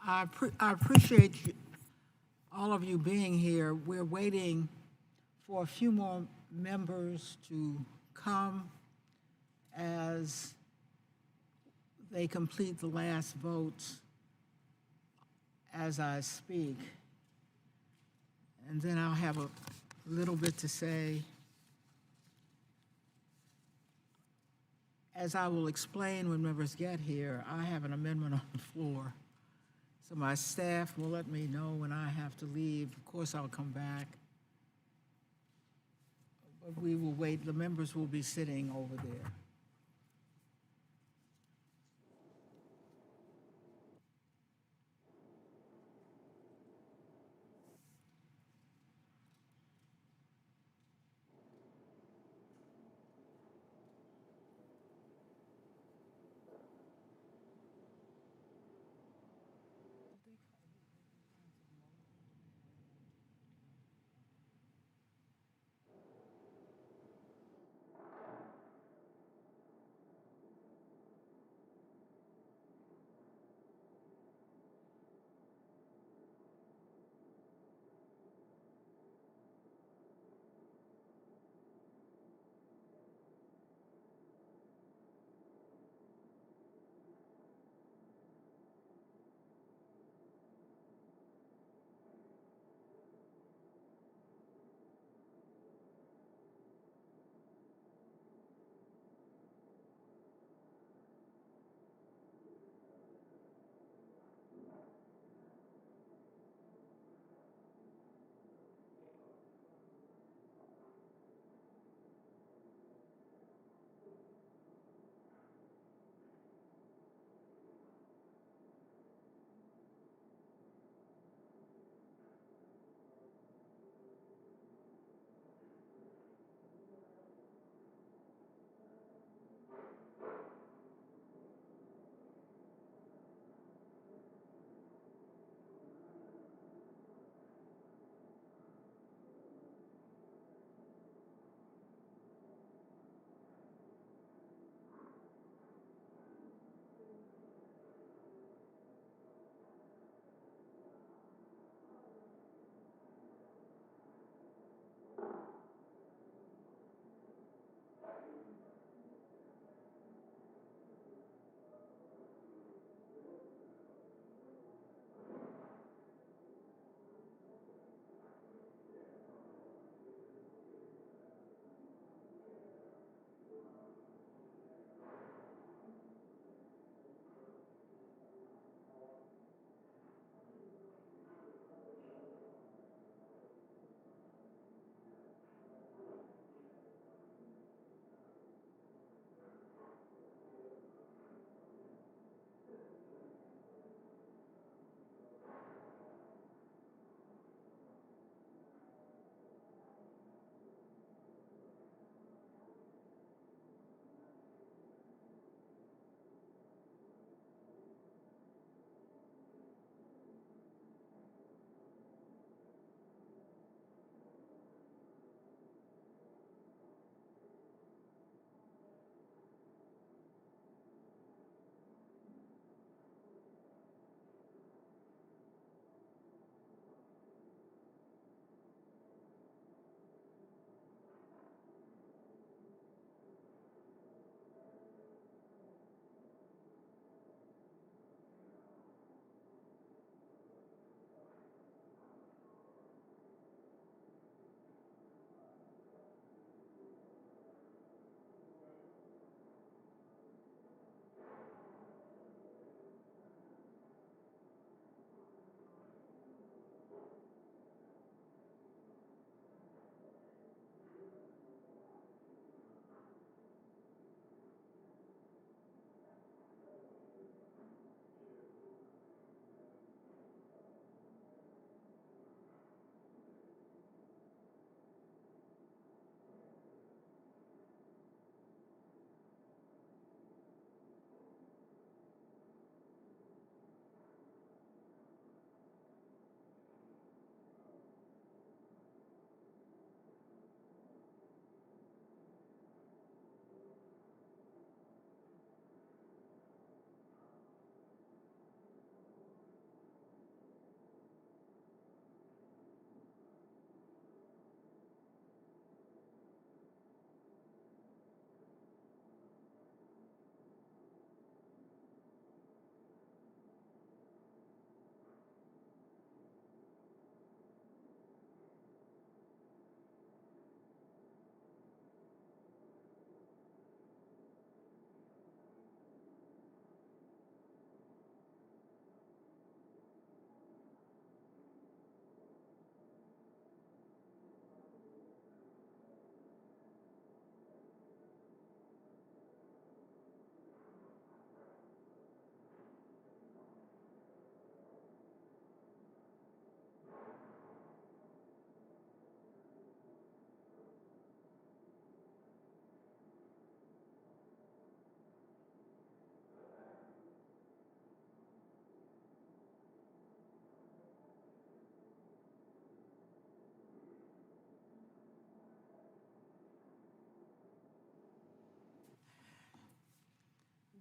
I appreciate all of you being here. We're waiting for a few more members to come as they complete the last votes as I speak. And then I'll have a little bit to say. As I will explain when members get here, I have an amendment on the floor. So my staff will let me know when I have to leave. Of course, I'll come back. But we will wait. The members will be sitting over there.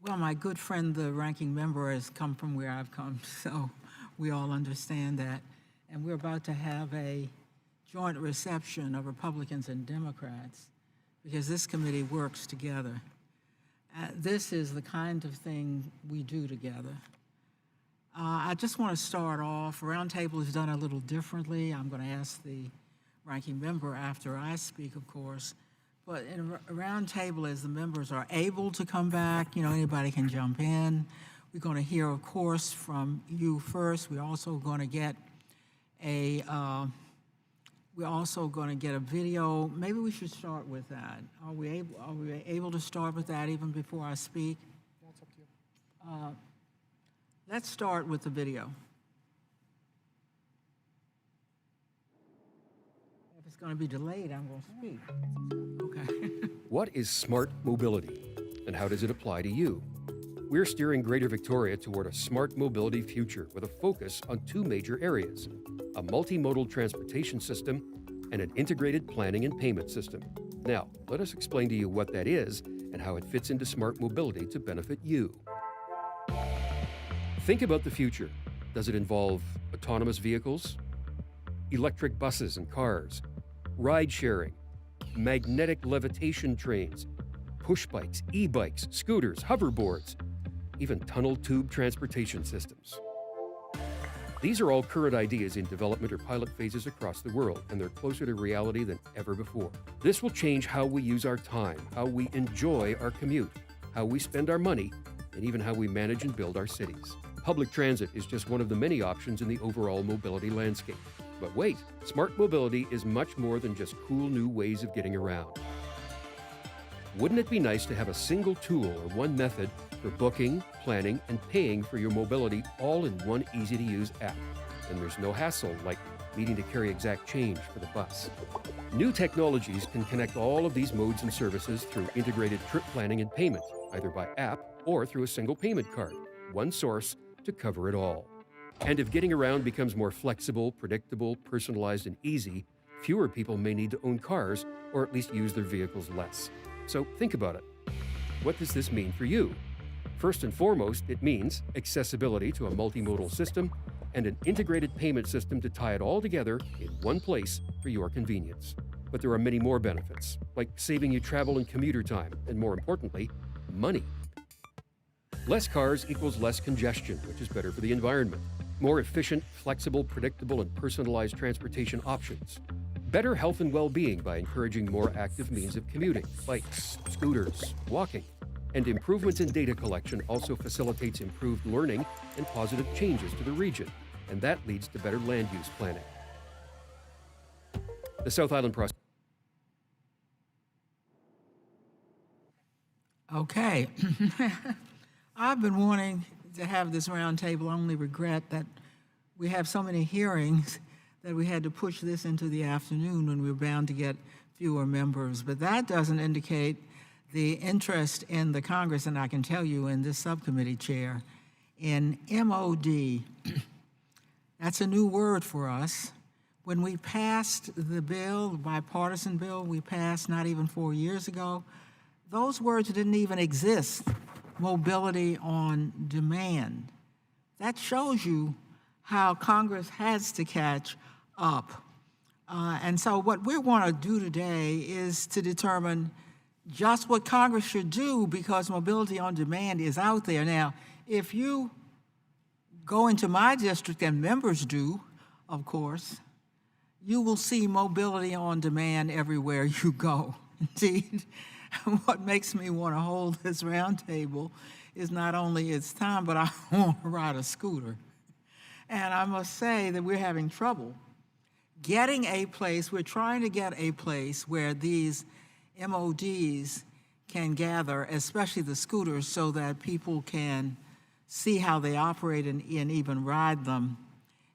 Well, my good friend, the ranking member, has come from where I've come, so we all understand that. And we're about to have a joint reception of Republicans and Democrats because this committee works together. This is the kind of thing we do together. I just want to start off. Roundtable is done a little differently. I'm going to ask the ranking member after I speak, of course. But in a roundtable, as the members are able to come back, anybody can jump in. We're going to hear, of course, from you first. We're also going to get a video. Maybe we should start with that. Are we able to start with that even before I speak? That's up to you. Let's start with the video. If it's going to be delayed, I'm going to speak. Okay. What is smart mobility, and how does it apply to you? We're steering Greater Victoria toward a smart mobility future with a focus on two major areas: a multimodal transportation system and an integrated planning and payment system. Now, let us explain to you what that is and how it fits into smart mobility to benefit you. Think about the future. Does it involve autonomous vehicles, electric buses and cars, ride sharing, magnetic levitation trains, push bikes, e-bikes, scooters, hoverboards, even tunnel tube transportation systems? These are all current ideas in development or pilot phases across the world, and they're closer to reality than ever before. This will change how we use our time, how we enjoy our commute, how we spend our money, and even how we manage and build our cities. Public transit is just one of the many options in the overall mobility landscape. But wait, smart mobility is much more than just cool new ways of getting around. Wouldn't it be nice to have a single tool or one method for booking, planning, and paying for your mobility all in one easy-to-use app? And there's no hassle like needing to carry exact change for the bus. New technologies can connect all of these modes and services through integrated trip planning and payment, either by app or through a single payment card, one source to cover it all. And if getting around becomes more flexible, predictable, personalized, and easy, fewer people may need to own cars or at least use their vehicles less. So think about it. What does this mean for you? First and foremost, it means accessibility to a multimodal system and an integrated payment system to tie it all together in one place for your convenience. But there are many more benefits, like saving you travel and commuter time, and more importantly, money. Less cars equals less congestion, which is better for the environment. More efficient, flexible, predictable, and personalized transportation options. Better health and well-being by encouraging more active means of commuting, bikes, scooters, walking. And improvements in data collection also facilitates improved learning and positive changes to the region, and that leads to better land use planning. The South Island process. Okay. I've been wanting to have this roundtable. I only regret that we have so many hearings that we had to push this into the afternoon when we were bound to get fewer members. But that doesn't indicate the interest in the Congress, and I can tell you in this subcommittee chair, in MOD. That's a new word for us. When we passed the bill, the bipartisan bill we passed not even 4 years ago, those words didn't even exist. Mobility on demand. That shows you how Congress has to catch up. And so what we want to do today is to determine just what Congress should do, because mobility on demand is out there. Now, if you go into my district, and members do, of course, you will see mobility on demand everywhere you go. Indeed, what makes me want to hold this roundtable is not only its time, but I want to ride a scooter. And I must say that we're having trouble getting a place. We're trying to get a place where these MODs can gather, especially the scooters, so that people can see how they operate and even ride them.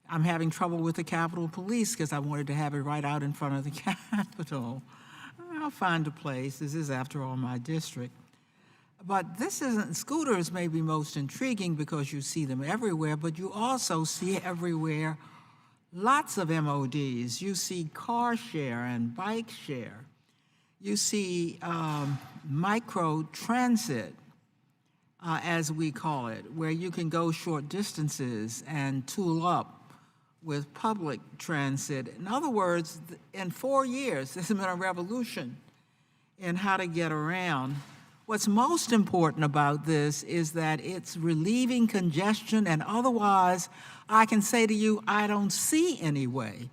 I'm having trouble with the Capitol Police because I wanted to have it right out in front of the Capitol. I'll find a place. This is, after all, my district. But this isn't, scooters may be most intriguing because you see them everywhere, but you also see everywhere lots of MODs. You see car share and bike share. You see micro transit. as we call it, where you can go short distances and tool up with public transit. In other words, in 4 years, there's been a revolution in how to get around. What's most important about this is that it's relieving congestion, and otherwise, I can say to you, I don't see any way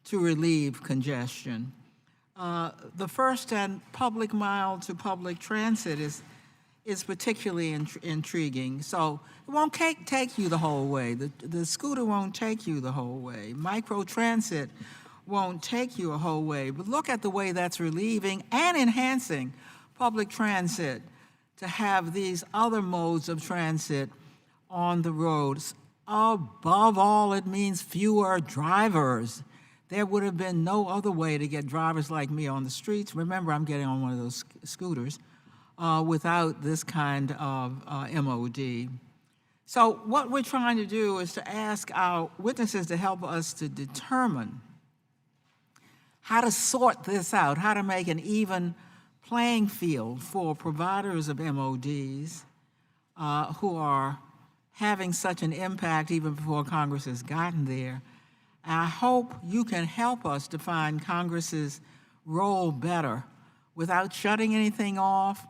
to relieve congestion. The first and public mile to public transit is particularly intriguing. So it won't take you the whole way. The scooter won't take you the whole way. Micro-transit won't take you a whole way. But look at the way that's relieving and enhancing public transit to have these other modes of transit on the roads. Above all, it means fewer drivers. There would have been no other way to get drivers like me on the streets. Remember, I'm getting on one of those scooters without this kind of MOD. So what we're trying to do is to ask our witnesses to help us to determine how to sort this out, how to make an even playing field for providers of MODs who are having such an impact even before Congress has gotten there. I hope you can help us define Congress's role better without shutting anything off,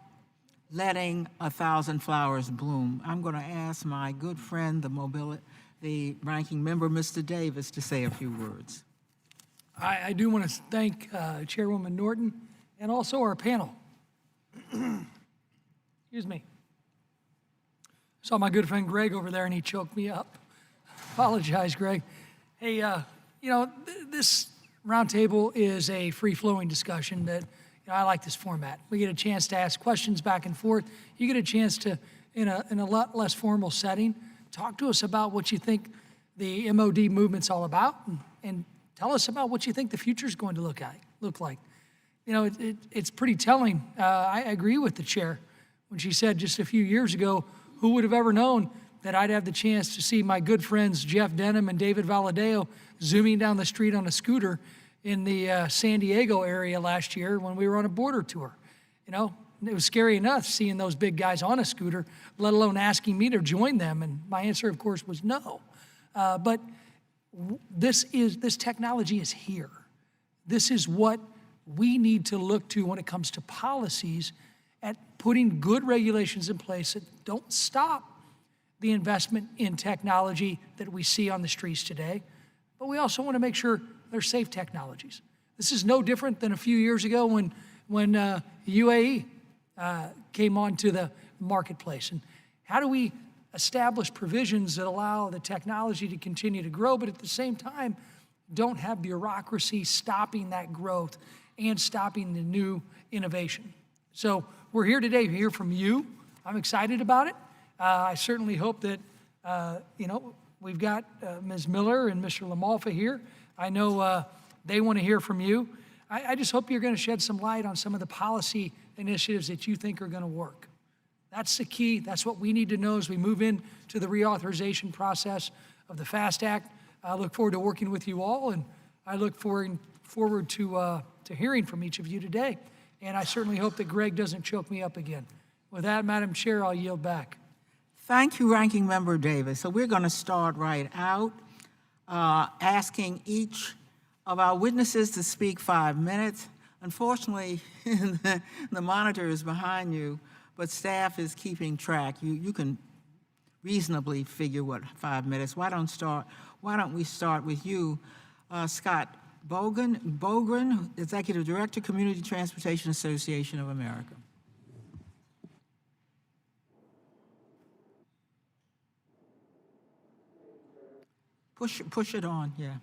letting 1,000 flowers bloom. I'm going to ask my good friend, the ranking member, Mr. Davis, to say a few words. I do want to thank Chairwoman Norton and also our panel. Excuse me. Saw my good friend Greg over there and he choked me up. Apologize, Greg. Hey, this roundtable is a free-flowing discussion that I like this format. We get a chance to ask questions back and forth. You get a chance to, in a lot less formal setting, talk to us about what you think the MOD movement's all about, and tell us about what you think the future is going to look like. It's pretty telling. I agree with the chair when she said just a few years ago, who would have ever known that I'd have the chance to see my good friends Jeff Denham and David Valadeo zooming down the street on a scooter in the San Diego area last year when we were on a border tour. It was scary enough seeing those big guys on a scooter, let alone asking me to join them. And my answer, of course, was no. But this technology is here. This is what we need to look to when it comes to policies at putting good regulations in place that don't stop the investment in technology that we see on the streets today. But we also want to make sure they're safe technologies. This is no different than a few years ago when UAE came onto the marketplace. And how do we establish provisions that allow the technology to continue to grow, but at the same time, don't have bureaucracy stopping that growth and stopping the new innovation? So we're here today to hear from you. I'm excited about it. I certainly hope that, we've got Ms. Miller and Mr. LaMalfa here. I know they want to hear from you. I just hope you're going to shed some light on some of the policy initiatives that you think are going to work. That's the key. That's what we need to know as we move into the reauthorization process of the FAST Act. I look forward to working with you all, and I look forward to hearing from each of you today. And I certainly hope that Greg doesn't choke me up again. With that, Madam Chair, I'll yield back. Thank you, Ranking Member Davis. So we're going to start right out, asking each of our witnesses to speak 5 minutes. Unfortunately, the monitor is behind you, but staff is keeping track. You can reasonably figure what 5 minutes. Why don't we start with you, Scott Bogan, Executive Director, Community Transportation Association of America. Push it on, yeah.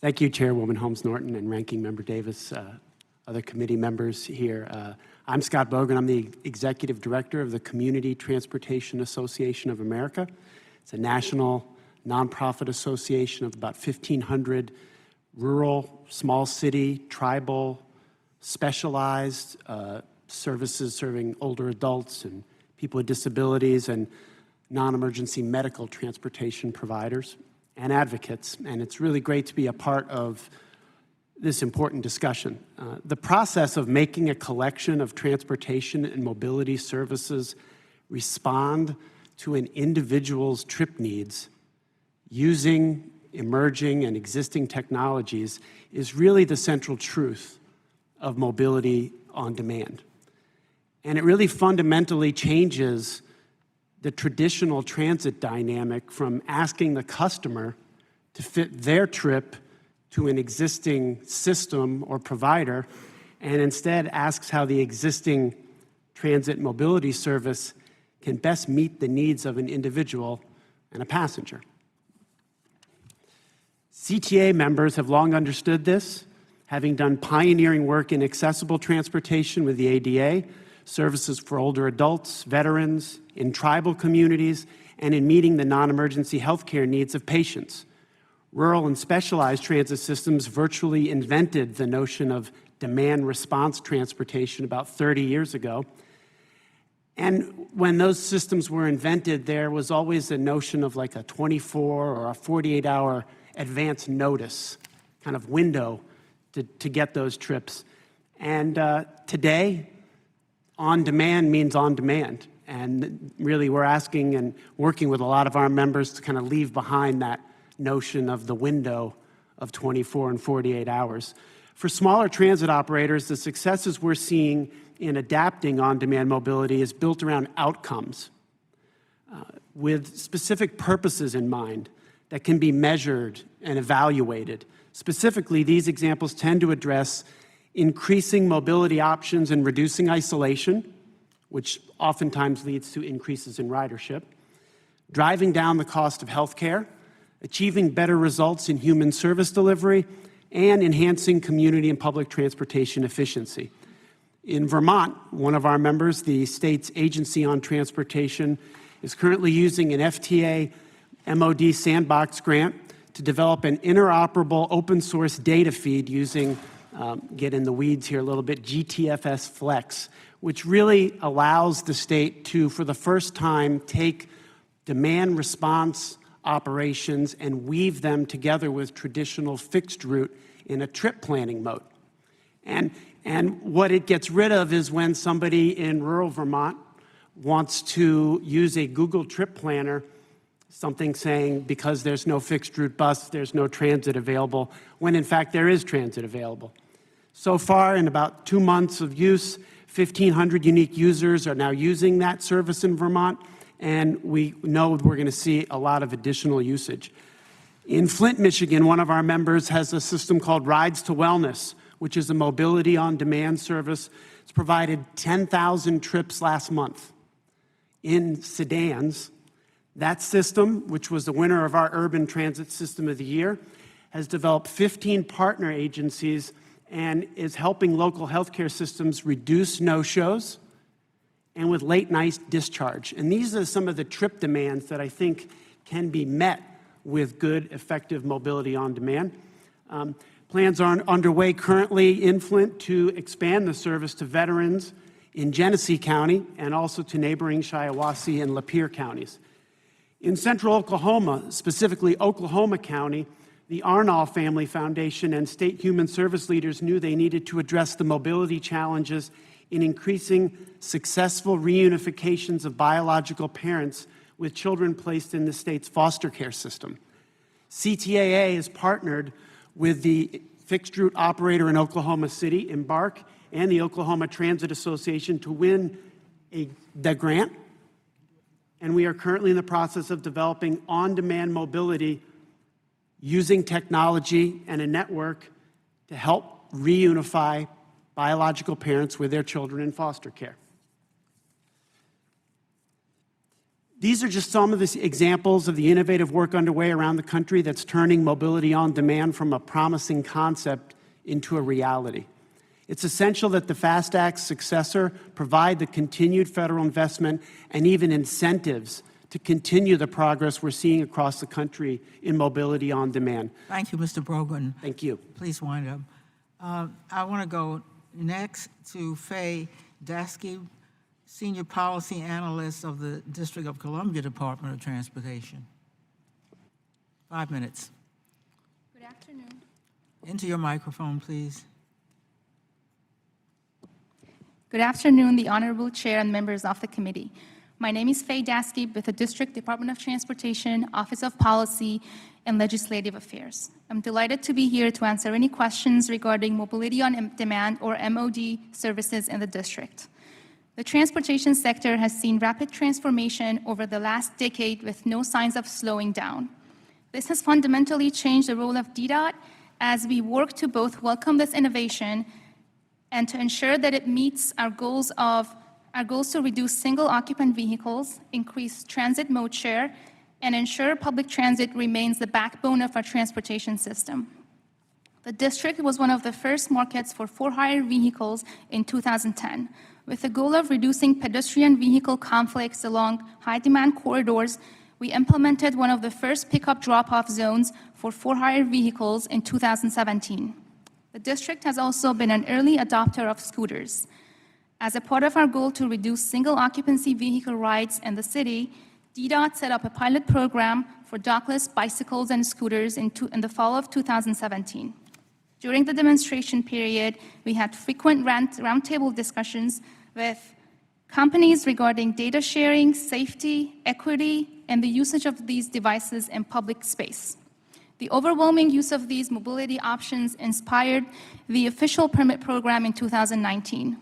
Thank you, Chairwoman Holmes Norton and Ranking Member Davis, other committee members here. I'm Scott Bogan. I'm the Executive Director of the Community Transportation Association of America. It's a national nonprofit association of about 1,500 rural, small city, tribal, specialized services serving older adults and people with disabilities and non-emergency medical transportation providers and advocates. And it's really great to be a part of this important discussion. The process of making a collection of transportation and mobility services respond to an individual's trip needs using emerging and existing technologies is really the central truth of mobility on demand. And it really fundamentally changes the traditional transit dynamic from asking the customer to fit their trip to an existing system or provider, and instead asks how the existing transit mobility service can best meet the needs of an individual and a passenger. CTA members have long understood this, having done pioneering work in accessible transportation with the ADA, services for older adults, veterans, in tribal communities, and in meeting the non-emergency healthcare needs of patients. Rural and specialized transit systems virtually invented the notion of demand response transportation about 30 years ago. And when those systems were invented, there was always a notion of like a 24 or a 48-hour advance notice kind of window to get those trips. And today, on demand means on demand. And really, we're asking and working with a lot of our members to kind of leave behind that notion of the window of 24 and 48 hours. For smaller transit operators, the successes we're seeing in adapting on-demand mobility is built around outcomes with specific purposes in mind that can be measured and evaluated. Specifically, these examples tend to address increasing mobility options and reducing isolation, which oftentimes leads to increases in ridership, driving down the cost of healthcare, achieving better results in human service delivery, and enhancing community and public transportation efficiency. In Vermont, one of our members, the state's Agency on Transportation, is currently using an FTA MOD sandbox grant to develop an interoperable open source data feed using, get in the weeds here a little bit, GTFS Flex, which really allows the state to, for the first time, take demand response operations and weave them together with traditional fixed route in a trip planning mode. And what it gets rid of is when somebody in rural Vermont wants to use a Google trip planner, something saying because there's no fixed route bus, there's no transit available, when in fact there is transit available. So far, in about 2 months of use, 1,500 unique users are now using that service in Vermont, and we know we're going to see a lot of additional usage. In Flint, Michigan, one of our members has a system called Rides to Wellness, which is a mobility on-demand service. It's provided 10,000 trips last month in sedans. That system, which was the winner of our Urban Transit System of the Year, has developed 15 partner agencies and is helping local healthcare systems reduce no-shows and with late-night discharge. And these are some of the trip demands that I think can be met with good, effective mobility on demand. Plans are underway currently in Flint to expand the service to veterans in Genesee County and also to neighboring Shiawassee and Lapeer counties. In central Oklahoma, specifically Oklahoma County, the Arnall Family Foundation and state human service leaders knew they needed to address the mobility challenges in increasing successful reunifications of biological parents with children placed in the state's foster care system. CTAA has partnered with the fixed route operator in Oklahoma City, Embark, and the Oklahoma Transit Association to win the grant. And we are currently in the process of developing on-demand mobility using technology and a network to help reunify biological parents with their children in foster care. These are just some of the examples of the innovative work underway around the country that's turning mobility on demand from a promising concept into a reality. It's essential that the FAST Act's successor provide the continued federal investment and even incentives to continue the progress we're seeing across the country in mobility on demand. Thank you, Mr. Bogan. Thank you. Please wind up. I want to go next to Faye Dasky, Senior Policy Analyst of the District of Columbia Department of Transportation. 5 minutes. Good afternoon. Into your microphone, please. Good afternoon, the Honorable Chair and members of the committee. My name is Faye Dasky with the District Department of Transportation, Office of Policy and Legislative Affairs. I'm delighted to be here to answer any questions regarding mobility on demand or MOD services in the district. The transportation sector has seen rapid transformation over the last decade with no signs of slowing down. This has fundamentally changed the role of DDOT as we work to both welcome this innovation and to ensure that it meets our goals to reduce single-occupant vehicles, increase transit mode share, and ensure public transit remains the backbone of our transportation system. The district was one of the first markets for for-hire vehicles in 2010. With the goal of reducing pedestrian vehicle conflicts along high-demand corridors, we implemented one of the first pickup drop-off zones for for-hire vehicles in 2017. The district has also been an early adopter of scooters. As a part of our goal to reduce single-occupancy vehicle rides in the city, DDOT set up a pilot program for dockless bicycles and scooters in the fall of 2017. During the demonstration period, we had frequent roundtable discussions with companies regarding data sharing, safety, equity, and the usage of these devices in public space. The overwhelming use of these mobility options inspired the official permit program in 2019.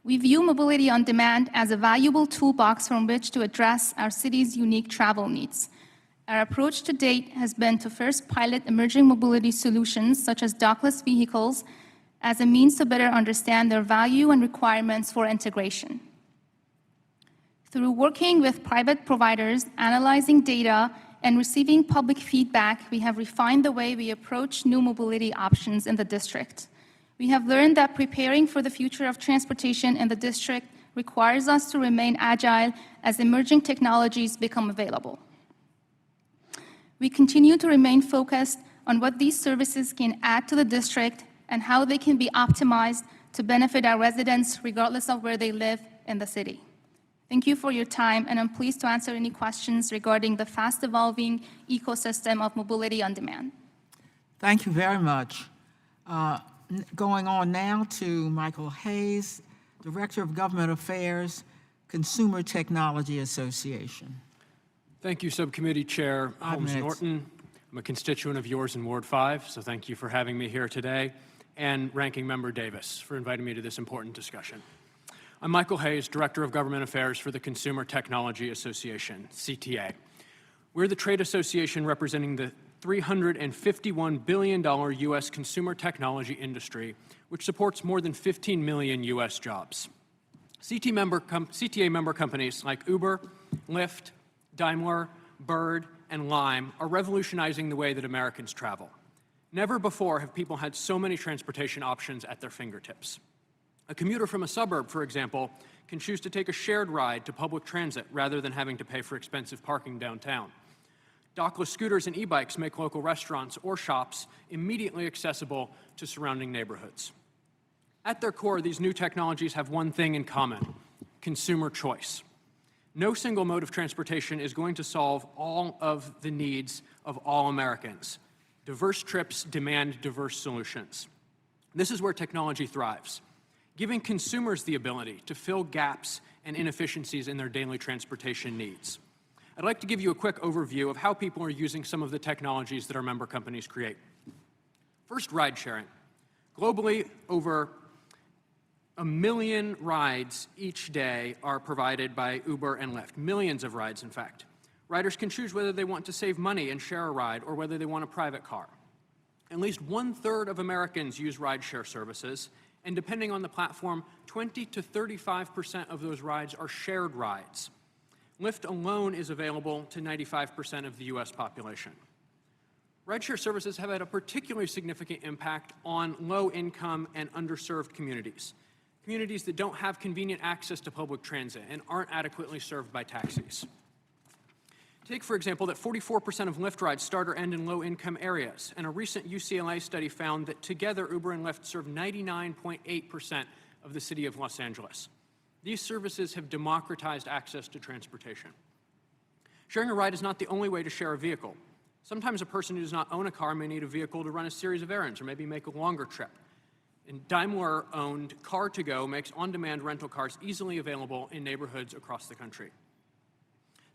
We view mobility on demand as a valuable toolbox from which to address our city's unique travel needs. Our approach to date has been to first pilot emerging mobility solutions, such as dockless vehicles, as a means to better understand their value and requirements for integration. Through working with private providers, analyzing data, and receiving public feedback, we have refined the way we approach new mobility options in the district. We have learned that preparing for the future of transportation in the district requires us to remain agile as emerging technologies become available. We continue to remain focused on what these services can add to the district and how they can be optimized to benefit our residents regardless of where they live in the city. Thank you for your time, and I'm pleased to answer any questions regarding the fast-evolving ecosystem of mobility on demand. Thank you very much. Going on now to Michael Hayes, Director of Government Affairs, Consumer Technology Association. Thank you, Subcommittee Chair Holmes Norton. I'm a constituent of yours in Ward 5, so thank you for having me here today, and Ranking Member Davis for inviting me to this important discussion. I'm Michael Hayes, Director of Government Affairs for the Consumer Technology Association, CTA. We're the trade association representing the $351 billion U.S. consumer technology industry, which supports more than 15 million U.S. jobs. CTA member companies like Uber, Lyft, Daimler, Bird, and Lime are revolutionizing the way that Americans travel. Never before have people had so many transportation options at their fingertips. A commuter from a suburb, for example, can choose to take a shared ride to public transit rather than having to pay for expensive parking downtown. Dockless scooters and e-bikes make local restaurants or shops immediately accessible to surrounding neighborhoods. At their core, these new technologies have one thing in common: consumer choice. No single mode of transportation is going to solve all of the needs of all Americans. Diverse trips demand diverse solutions. This is where technology thrives, giving consumers the ability to fill gaps and inefficiencies in their daily transportation needs. I'd like to give you a quick overview of how people are using some of the technologies that our member companies create. First, ride sharing. Globally, over 1 million rides each day are provided by Uber and Lyft, millions of rides, in fact. Riders can choose whether they want to save money and share a ride or whether they want a private car. At least 1/3 of Americans use rideshare services, and depending on the platform, 20 to 35% of those rides are shared rides. Lyft alone is available to 95% of the U.S. population. Rideshare services have had a particularly significant impact on low-income and underserved communities, communities that don't have convenient access to public transit and aren't adequately served by taxis. Take, for example, that 44% of Lyft rides start or end in low-income areas, and a recent UCLA study found that together Uber and Lyft serve 99.8% of the city of Los Angeles. These services have democratized access to transportation. Sharing a ride is not the only way to share a vehicle. Sometimes a person who does not own a car may need a vehicle to run a series of errands or maybe make a longer trip. And Daimler-owned Car2Go makes on-demand rental cars easily available in neighborhoods across the country.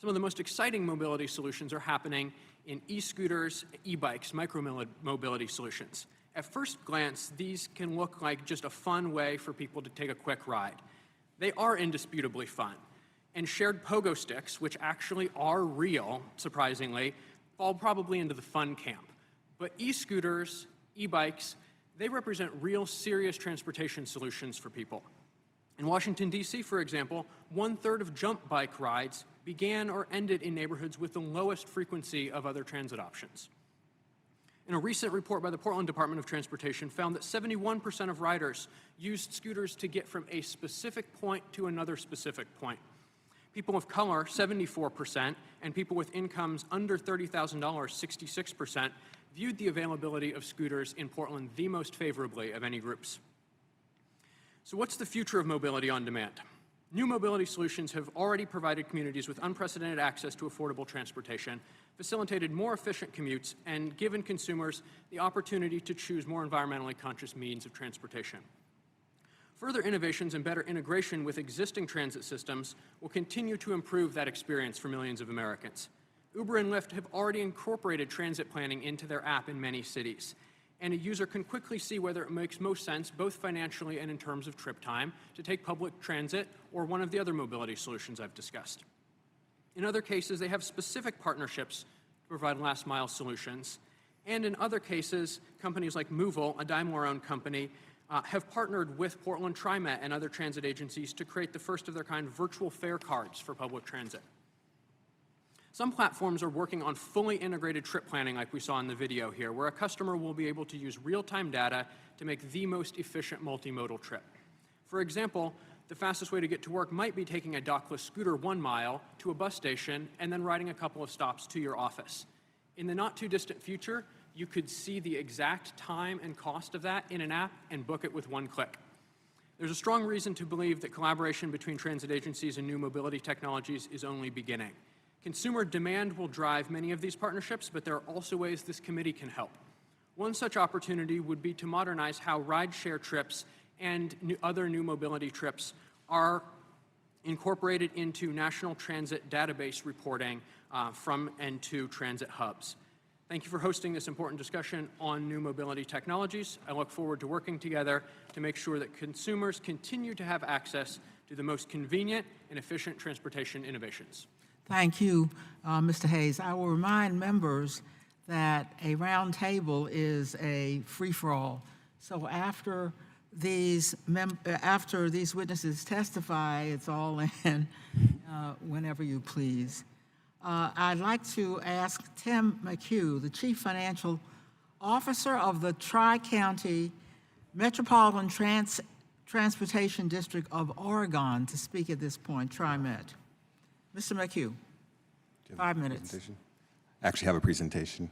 Some of the most exciting mobility solutions are happening in e-scooters, e-bikes, micro-mobility solutions. At first glance, these can look like just a fun way for people to take a quick ride. They are indisputably fun. And shared pogo sticks, which actually are real, surprisingly, fall probably into the fun camp. But e-scooters, e-bikes, they represent real serious transportation solutions for people. In Washington, D.C., for example, 1/3 of jump bike rides began or ended in neighborhoods with the lowest frequency of other transit options. And a recent report by the Portland Department of Transportation found that 71% of riders used scooters to get from a specific point to another specific point. People of color, 74%, and people with incomes under $30,000, 66%, viewed the availability of scooters in Portland the most favorably of any groups. So what's the future of mobility on demand? New mobility solutions have already provided communities with unprecedented access to affordable transportation, facilitated more efficient commutes, and given consumers the opportunity to choose more environmentally conscious means of transportation. Further innovations and better integration with existing transit systems will continue to improve that experience for millions of Americans. Uber and Lyft have already incorporated transit planning into their app in many cities, and a user can quickly see whether it makes most sense, both financially and in terms of trip time, to take public transit or one of the other mobility solutions I've discussed. In other cases, they have specific partnerships to provide last-mile solutions, and in other cases, companies like Movil, a Daimler-owned company, have partnered with Portland TriMet and other transit agencies to create the first of their kind virtual fare cards for public transit. Some platforms are working on fully integrated trip planning like we saw in the video here, where a customer will be able to use real-time data to make the most efficient multimodal trip. For example, the fastest way to get to work might be taking a dockless scooter 1 mile to a bus station and then riding a couple of stops to your office. In the not-too-distant future, you could see the exact time and cost of that in an app and book it with one click. There's a strong reason to believe that collaboration between transit agencies and new mobility technologies is only beginning. Consumer demand will drive many of these partnerships, but there are also ways this committee can help. One such opportunity would be to modernize how rideshare trips and other new mobility trips are incorporated into national transit database reporting from and to transit hubs. Thank you for hosting this important discussion on new mobility technologies. I look forward to working together to make sure that consumers continue to have access to the most convenient and efficient transportation innovations. Thank you, Mr. Hayes. I will remind members that a roundtable is a free-for-all. So after these witnesses testify, it's all in whenever you please. I'd like to ask Tim McHugh, the Chief Financial Officer of the Tri-County Metropolitan Transportation District of Oregon, to speak at this point, TriMet. Mr. McHugh, 5 minutes. I actually have a presentation.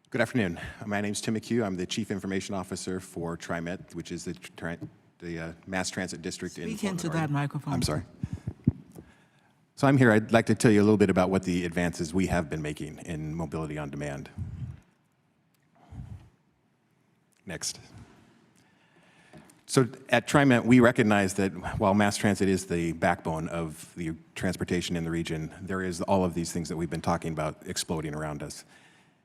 Good afternoon. My name is Tim McHugh. I'm the Chief Information Officer for TriMet, which is the Mass Transit District in Portland, Speak into that microphone. I'm sorry. So I'm here. I'd like to tell you a little bit about what the advances we have been making in mobility on demand. Next. So at TriMet, we recognize that while mass transit is the backbone of the transportation in the region, there is all of these things that we've been talking about exploding around us.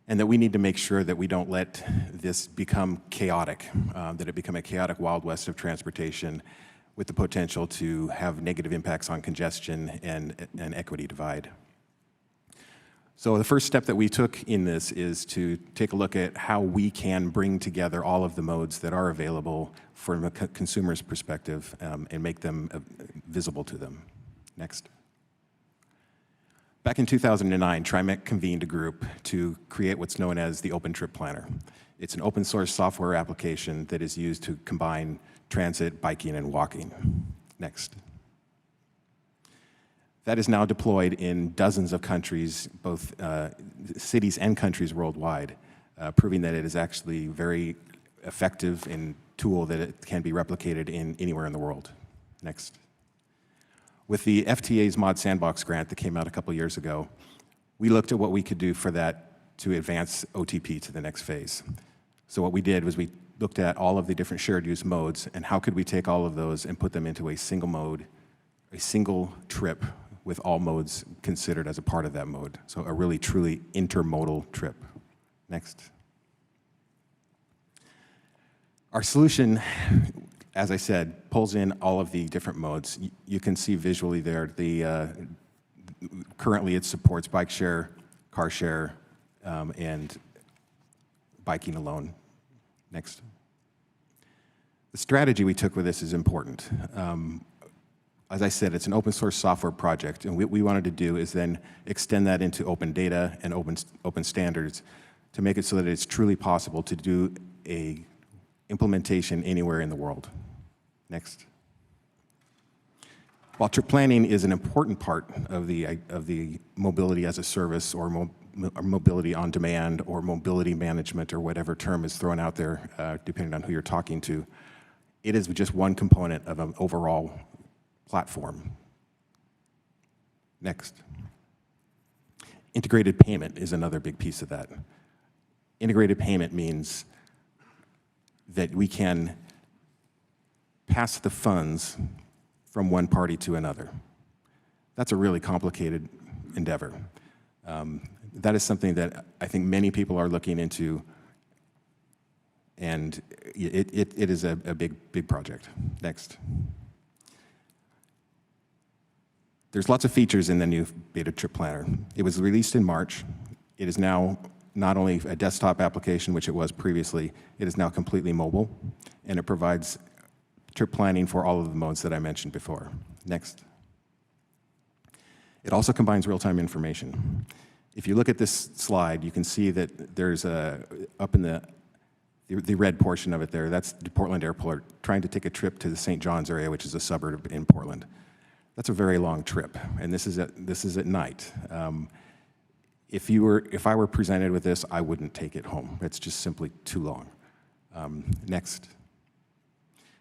And that we need to make sure that we don't let this become chaotic, that it become a chaotic Wild West of transportation with the potential to have negative impacts on congestion and equity divide. So the first step that we took in this is to take a look at how we can bring together all of the modes that are available from a consumer's perspective and make them visible to them. Next. Back in 2009, TriMet convened a group to create what's known as the Open Trip Planner. It's an open source software application that is used to combine transit, biking, and walking. Next. That is now deployed in dozens of countries, both cities and countries worldwide, proving that it is actually very effective and tool that it can be replicated in anywhere in the world. Next. With the FTA's Mod Sandbox grant that came out a couple years ago, we looked at what we could do for that to advance OTP to the next phase. So what we did was we looked at all of the different shared use modes and how could we take all of those and put them into a single mode, a single trip with all modes considered as a part of that mode. So a really truly intermodal trip. Next. Our solution, as I said, pulls in all of the different modes. You can see visually there, currently it supports bike share, car share, and biking alone. Next. The strategy we took with this is important. As I said, it's an open source software project, and what we wanted to do is then extend that into open data and open standards to make it so that it's truly possible to do a implementation anywhere in the world. Next. While trip planning is an important part of the mobility as a service or mobility on demand or mobility management or whatever term is thrown out there, depending on who you're talking to, it is just one component of an overall platform. Next. Integrated payment is another big piece of that. Integrated payment means that we can pass the funds from one party to another. That's a really complicated endeavor. That is something that I think many people are looking into, and it is a big project. Next. There's lots of features in the new beta trip planner. It was released in March. It is now not only a desktop application, which it was previously, it is now completely mobile, and it provides trip planning for all of the modes that I mentioned before. Next. It also combines real-time information. If you look at this slide, you can see that there's up in the red portion of it there, that's the Portland Airport, trying to take a trip to the St. John's area, which is a suburb in Portland. That's a very long trip, and this is at night. If I were presented with this, I wouldn't take it home. It's just simply too long. Next.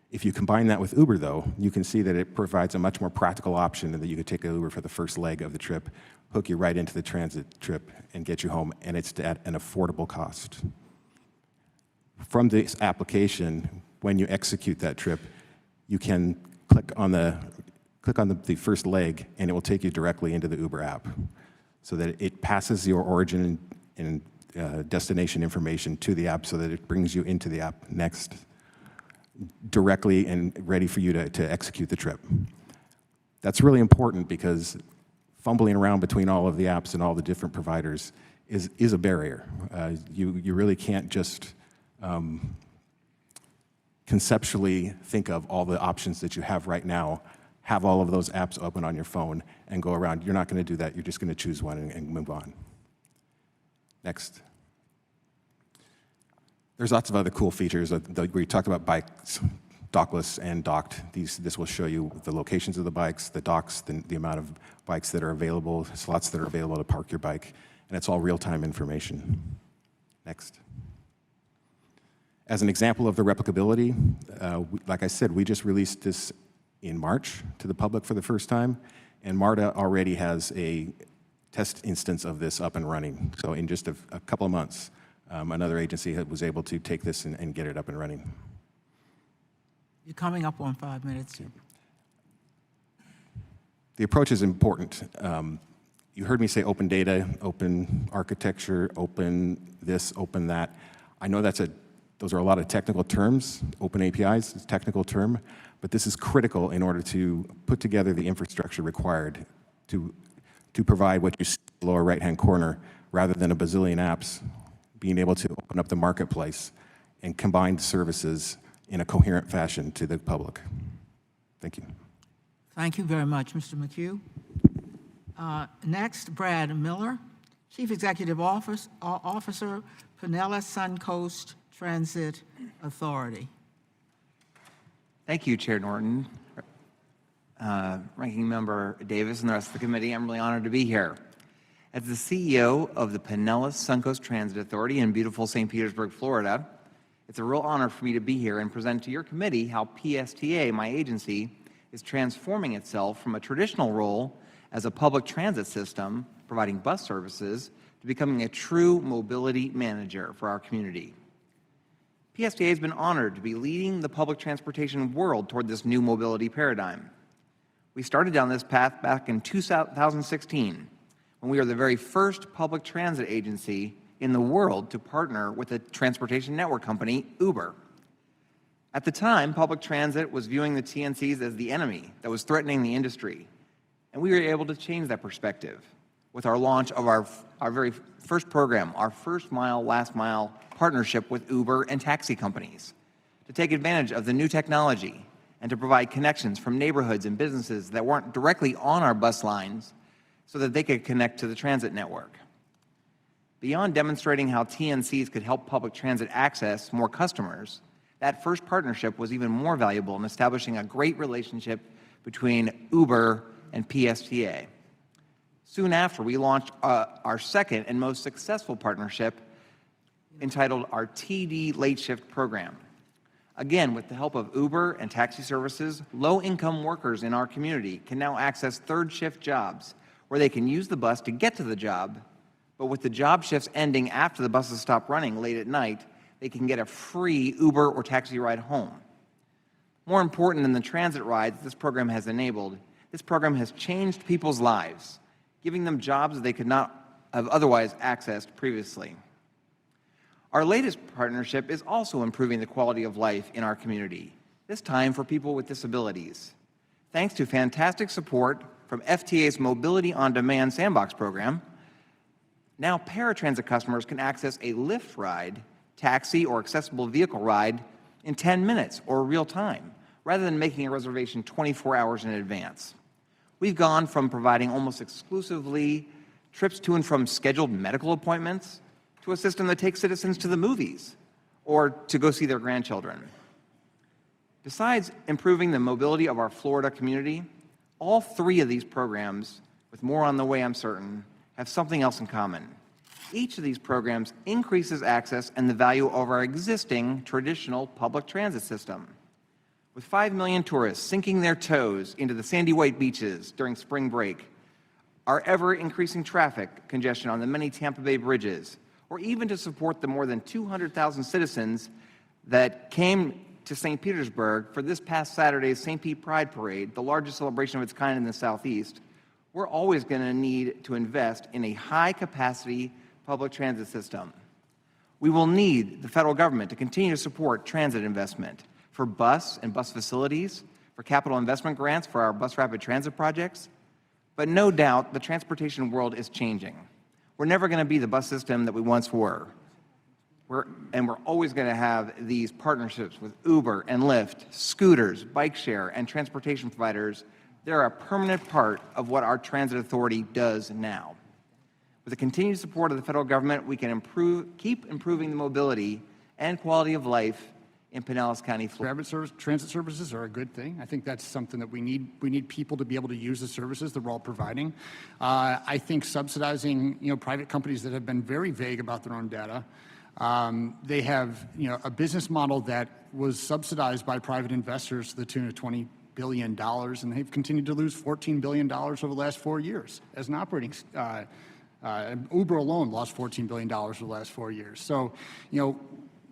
If you combine that with Uber, though, you can see that it provides a much more practical option that you could take an Uber for the first leg of the trip, hook you right into the transit trip, and get you home, and it's at an affordable cost. From this application, when you execute that trip, you can click on the first leg, and it will take you directly into the Uber app, so that it passes your origin and destination information to the app, so that it brings you into the app next, directly and ready for you to execute the trip. That's really important because fumbling around between all of the apps and all the different providers is a barrier. You really can't just conceptually think of all the options that you have right now, have all of those apps open on your phone and go around. You're not going to do that. You're just going to choose one and move on. Next. There's lots of other cool features. We talked about bikes, dockless and docked. This will show you the locations of the bikes, the docks, the amount of bikes that are available, slots that are available to park your bike, and it's all real-time information. Next. As an example of the replicability, like I said, we just released this in March to the public for the first time, and MARTA already has a test instance of this up and running. So in just a couple of months, another agency was able to take this and get it up and running. You're coming up on 5 minutes. The approach is important. You heard me say open data, open architecture, open this, open that. I know those are a lot of technical terms. Open APIs is a technical term, but this is critical in order to put together the infrastructure required to provide what you see in the lower right-hand corner, rather than a bazillion apps, being able to open up the marketplace and combine services in a coherent fashion to the public. Thank you. Thank you very much, Mr. McHugh. Next, Brad Miller, Chief Executive Officer, Pinellas Suncoast Transit Authority. Thank you, Chair Norton, Ranking Member Davis, and the rest of the committee. I'm really honored to be here. As the CEO of the Pinellas Suncoast Transit Authority in beautiful St. Petersburg, Florida, it's a real honor for me to be here and present to your committee how PSTA, my agency, is transforming itself from a traditional role as a public transit system providing bus services to becoming a true mobility manager for our community. PSTA has been honored to be leading the public transportation world toward this new mobility paradigm. We started down this path back in 2016, when we were the very first public transit agency in the world to partner with a transportation network company, Uber. At the time, public transit was viewing the TNCs as the enemy that was threatening the industry, and we were able to change that perspective with our launch of our very first program, our first mile, last mile partnership with Uber and taxi companies to take advantage of the new technology and to provide connections from neighborhoods and businesses that weren't directly on our bus lines so that they could connect to the transit network. Beyond demonstrating how TNCs could help public transit access more customers, that first partnership was even more valuable in establishing a great relationship between Uber and PSTA. Soon after, we launched our second and most successful partnership entitled our TD Late Shift program. Again, with the help of Uber and taxi services, low-income workers in our community can now access third shift jobs where they can use the bus to get to the job, but with the job shifts ending after the buses stop running late at night, they can get a free Uber or taxi ride home. More important than the transit rides this program has enabled, this program has changed people's lives, giving them jobs that they could not have otherwise accessed previously. Our latest partnership is also improving the quality of life in our community, this time for people with disabilities. Thanks to fantastic support from FTA's Mobility on Demand Sandbox program, now paratransit customers can access a Lyft ride, taxi, or accessible vehicle ride in 10 minutes or real time, rather than making a reservation 24 hours in advance. We've gone from providing almost exclusively trips to and from scheduled medical appointments to a system that takes citizens to the movies or to go see their grandchildren. Besides improving the mobility of our Florida community, all three of these programs, with more on the way I'm certain, have something else in common. Each of these programs increases access and the value of our existing traditional public transit system. With 5 million tourists sinking their toes into the sandy white beaches during spring break, our ever-increasing traffic congestion on the many Tampa Bay bridges, or even to support the more than 200,000 citizens that came to St. Petersburg for this past Saturday's St. Pete Pride Parade, the largest celebration of its kind in the Southeast, we're always going to need to invest in a high-capacity public transit system. We will need the federal government to continue to support transit investment for bus and bus facilities, for capital investment grants for our bus rapid transit projects, but no doubt the transportation world is changing. We're never going to be the bus system that we once were. We're always going to have these partnerships with Uber and Lyft, scooters, bike share, and transportation providers. They're a permanent part of what our transit authority does now. With the continued support of the federal government, we can keep improving the mobility and quality of life in Pinellas County, Florida. Transit services are a good thing. I think that's something that we need. We need people to be able to use the services that we're all providing. I think subsidizing, private companies that have been very vague about their own data. They have, a business model that was subsidized by private investors to the tune of $20 billion, and they've continued to lose $14 billion over the last 4 years as an operating. Uber alone lost $14 billion over the last 4 years. So,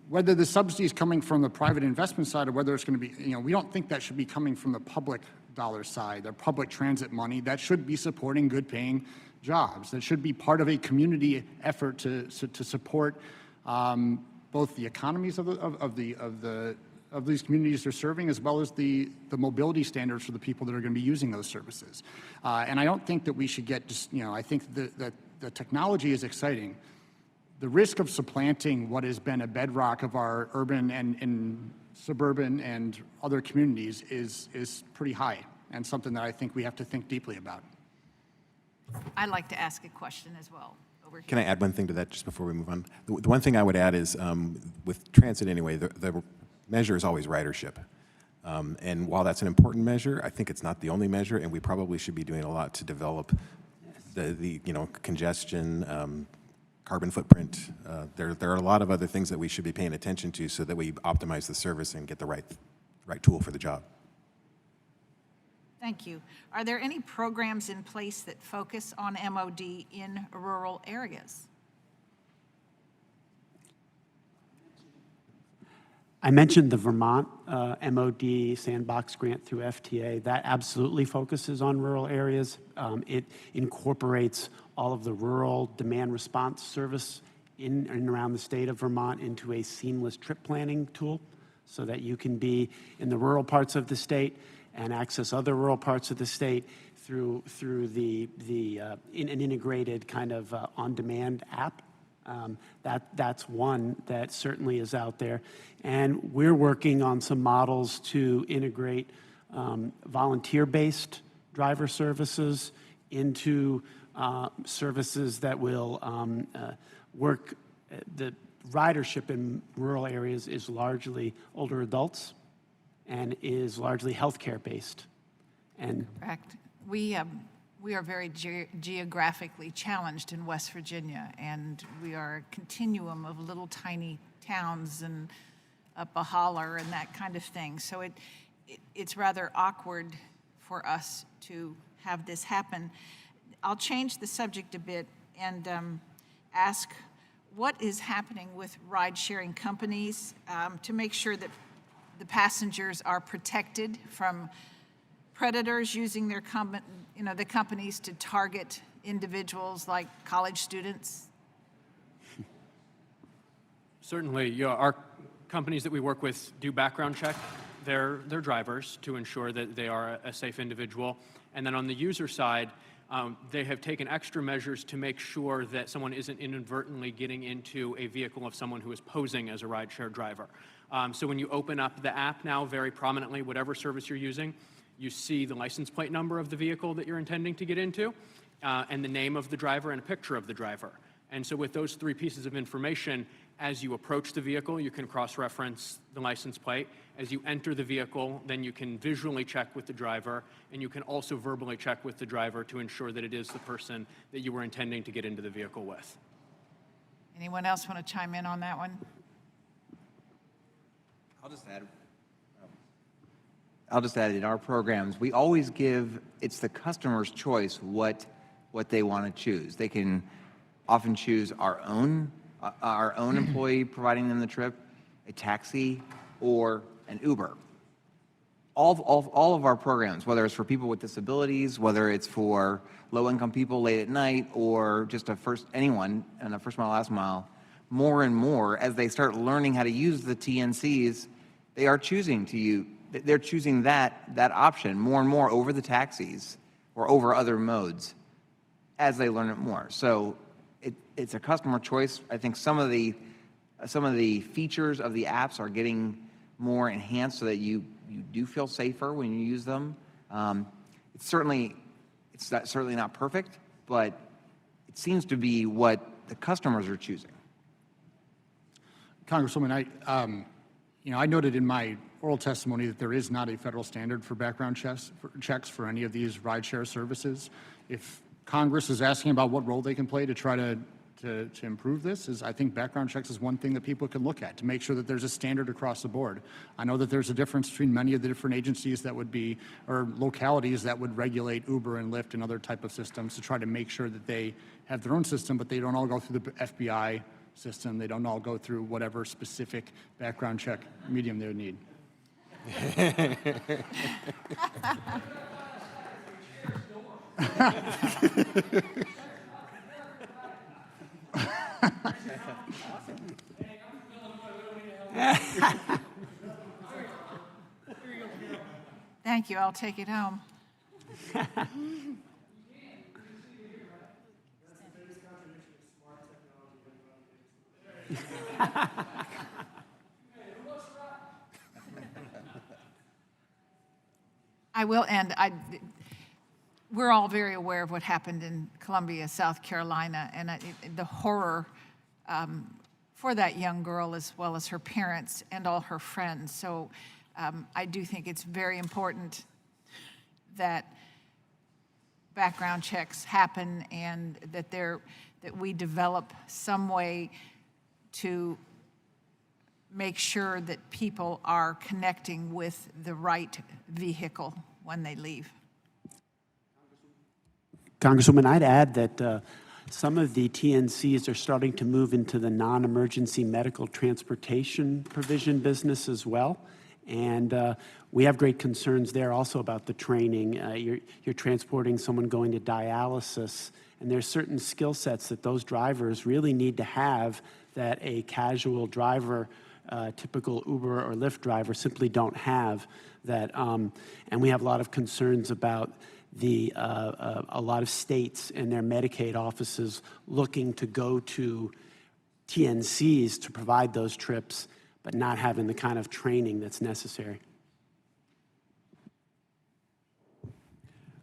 whether the subsidy is coming from the private investment side or whether it's going to be, we don't think that should be coming from the public dollar side, the public transit money. That should be supporting good paying jobs. That should be part of a community effort to support both the economies of these communities they're serving, as well as the mobility standards for the people that are going to be using those services. And I don't think that we should get just, I think that the technology is exciting. The risk of supplanting what has been a bedrock of our urban and suburban and other communities is pretty high, and something that I think we have to think deeply about. I'd like to ask a question as well. Over here. Can I add one thing to that just before we move on? The one thing I would add is, with transit anyway, the measure is always ridership. And while that's an important measure, I think it's not the only measure, and we probably should be doing a lot to develop the congestion, carbon footprint. There are a lot of other things that we should be paying attention to so that we optimize the service and get the right tool for the job. Thank you. Are there any programs in place that focus on MOD in rural areas? I mentioned the Vermont MOD sandbox grant through FTA. That absolutely focuses on rural areas. It incorporates all of the rural demand response service in and around the state of Vermont into a seamless trip planning tool so that you can be in the rural parts of the state and access other rural parts of the state through an integrated kind of on-demand app. That's one that certainly is out there. And we're working on some models to integrate volunteer-based driver services into services that will work. The ridership in rural areas is largely older adults and is largely healthcare-based. And Correct. We are very geographically challenged in West Virginia, and we are a continuum of little tiny towns and up a holler and that kind of thing. So it's rather awkward for us to have this happen. I'll change the subject a bit and ask what is happening with ride-sharing companies to make sure that the passengers are protected from predators using their the companies to target individuals like college students? Certainly, our companies that we work with do background check their drivers to ensure that they are a safe individual. And then on the user side, they have taken extra measures to make sure that someone isn't inadvertently getting into a vehicle of someone who is posing as a rideshare driver. So when you open up the app now, very prominently, whatever service you're using, you see the license plate number of the vehicle that you're intending to get into, and the name of the driver and a picture of the driver. And so with those three pieces of information, as you approach the vehicle, you can cross-reference the license plate. As you enter the vehicle, then you can visually check with the driver, and you can also verbally check with the driver to ensure that it is the person that you were intending to get into the vehicle with. Anyone else want to chime in on that one? I'll just add in our programs, we always give, it's the customer's choice what they want to choose. They can often choose our own employee providing them the trip, a taxi, or an Uber. All of our programs, whether it's for people with disabilities, whether it's for low-income people late at night, or just anyone in a first mile, last mile, more and more, as they start learning how to use the TNCs, they are they're choosing that option more and more over the taxis or over other modes as they learn it more. So it's a customer choice. I think some of the features of the apps are getting more enhanced so that you do feel safer when you use them. It's certainly not perfect, but it seems to be what the customers are choosing. Congresswoman, I noted in my oral testimony that there is not a federal standard for background checks for any of these rideshare services. If Congress is asking about what role they can play to try to improve this, I think background checks is one thing that people can look at to make sure that there's a standard across the board. I know that there's a difference between many of the different agencies that would be, or localities that would regulate Uber and Lyft and other type of systems to try to make sure that they have their own system, but they don't all go through the FBI system. They don't all go through whatever specific background check medium they would need. Thank you. I'll take it home. I will end. We're all very aware of what happened in Columbia, South Carolina, and the horror for that young girl as well as her parents and all her friends. So I do think it's very important that background checks happen and that we develop some way to make sure that people are connecting with the right vehicle when they leave. Congresswoman, I'd add that some of the TNCs are starting to move into the non-emergency medical transportation provision business as well. And we have great concerns there also about the training. You're transporting someone going to dialysis, and there's certain skill sets that those drivers really need to have that a casual driver, typical Uber or Lyft driver, simply don't have. That, and we have a lot of concerns about a lot of states and their Medicaid offices looking to go to TNCs to provide those trips, but not having the kind of training that's necessary.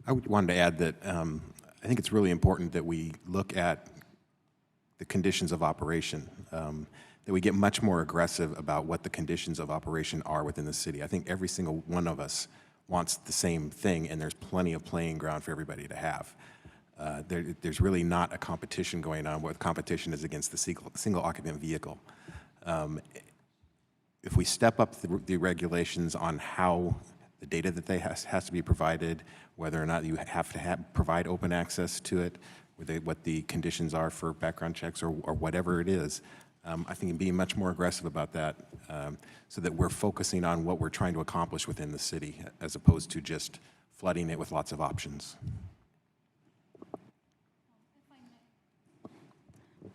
I wanted to add that I think it's really important that we look at the conditions of operation, that we get much more aggressive about what the conditions of operation are within the city. I think every single one of us wants the same thing, and there's plenty of playing ground for everybody to have. There's really not a competition going on. What competition is against the single occupant vehicle. If we step up the regulations on how the data that they has to be provided, whether or not you have to provide open access to it, what the conditions are for background checks or whatever it is, I think being much more aggressive about that so that we're focusing on what we're trying to accomplish within the city as opposed to just flooding it with lots of options.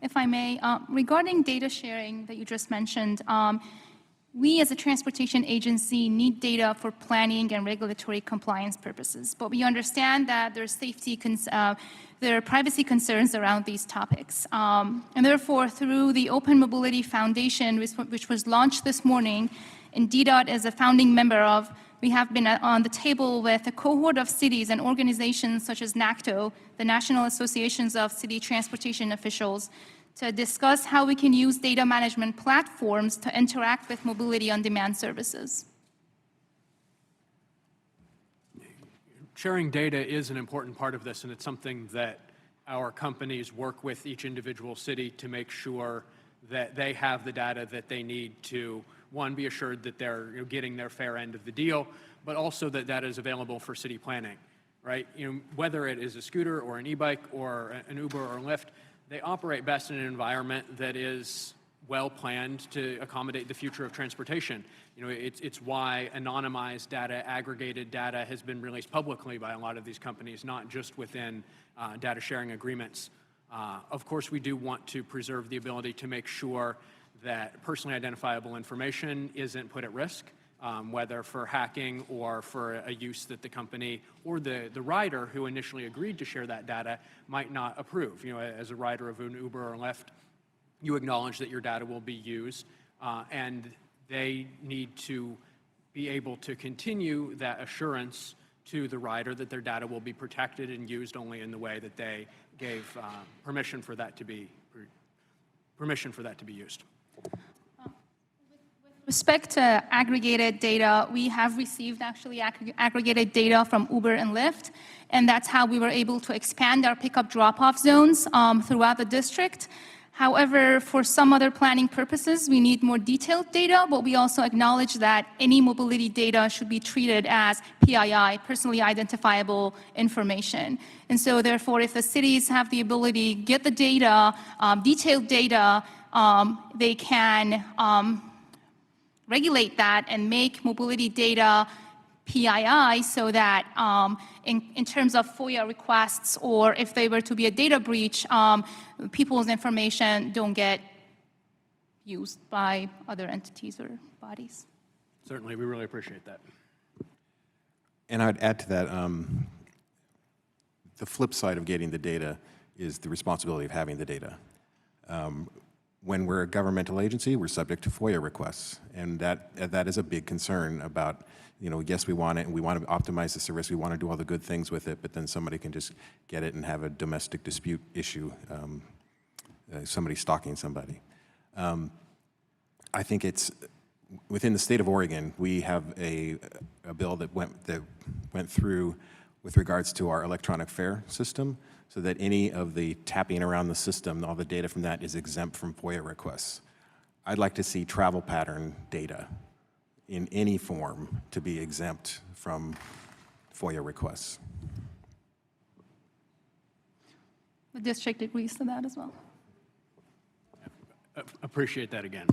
If I may, regarding data sharing that you just mentioned, we as a transportation agency need data for planning and regulatory compliance purposes, but we understand that there's there are privacy concerns around these topics. And therefore, through the Open Mobility Foundation, which was launched this morning, and DDOT as a founding member of, we have been on the table with a cohort of cities and organizations such as NACTO, the National Associations of City Transportation Officials, to discuss how we can use data management platforms to interact with mobility on-demand services. Sharing data is an important part of this, and it's something that our companies work with each individual city to make sure that they have the data that they need to, one, be assured that they're getting their fair end of the deal, but also that that is available for city planning, right? Whether it is a scooter or an e-bike or an Uber or Lyft, they operate best in an environment that is well planned to accommodate the future of transportation. It's why anonymized data, aggregated data has been released publicly by a lot of these companies, not just within data sharing agreements. Of course, we do want to preserve the ability to make sure that personally identifiable information isn't put at risk, whether for hacking or for a use that the company or the rider who initially agreed to share that data might not approve. As a rider of an Uber or Lyft, you acknowledge that your data will be used, and they need to be able to continue that assurance to the rider that their data will be protected and used only in the way that they gave permission for that to be used. With respect to aggregated data, we have received actually aggregated data from Uber and Lyft, and that's how we were able to expand our pickup drop-off zones throughout the district. However, for some other planning purposes, we need more detailed data, but we also acknowledge that any mobility data should be treated as PII, personally identifiable information. And so therefore, if the cities have the ability to get the data, detailed data, they can regulate that and make mobility data PII so that in terms of FOIA requests or if they were to be a data breach, people's information don't get used by other entities or bodies. Certainly, we really appreciate that. And I'd add to that, the flip side of getting the data is the responsibility of having the data. When we're a governmental agency, we're subject to FOIA requests, and that is a big concern about, yes, we want it, and we want to optimize the service, we want to do all the good things with it, but then somebody can just get it and have a domestic dispute issue, somebody stalking somebody. I think it's, within the state of Oregon, we have a bill that went through with regards to our electronic fare system, so that any of the tapping around the system, all the data from that is exempt from FOIA requests. I'd like to see travel pattern data in any form to be exempt from FOIA requests. The district agrees to that as well. Appreciate that again.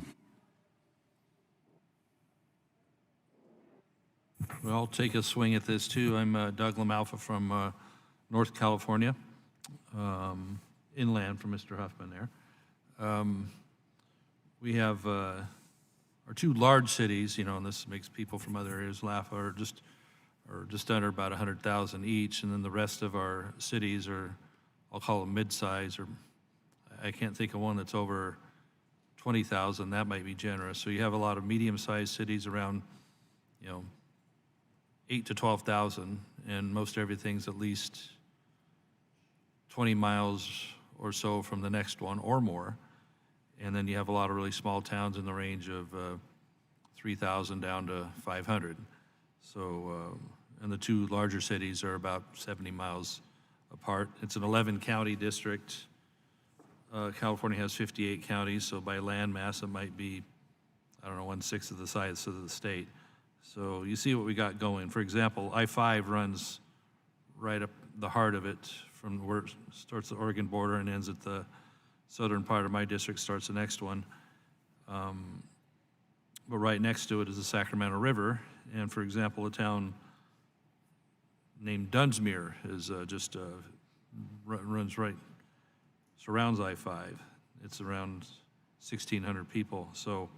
Well, I'll take a swing at this too. I'm Doug Lamalfa from North California, inland from Mr. Huffman there. We have our two large cities, and this makes people from other areas laugh, are just under about 100,000 each, and then the rest of our cities are, I'll call them mid-size, or I can't think of one that's over 20,000. That might be generous. So you have a lot of medium-sized cities around, 8 to 12,000, and most everything's at least 20 miles or so from the next one or more. And then you have a lot of really small towns in the range of 3,000 down to 500. So, and the two larger cities are about 70 miles apart. It's an 11-county district. California has 58 counties, so by land mass it might be, 1/6 of the size of the state. So you see what we got going. For example, I-5 runs right up the heart of it from where it starts the Oregon border and ends at the southern part of my district, starts the next one. But right next to it is the Sacramento River. And for example, a town named Dunsmuir is runs right, surrounds I-5. It's around 1,600 people. So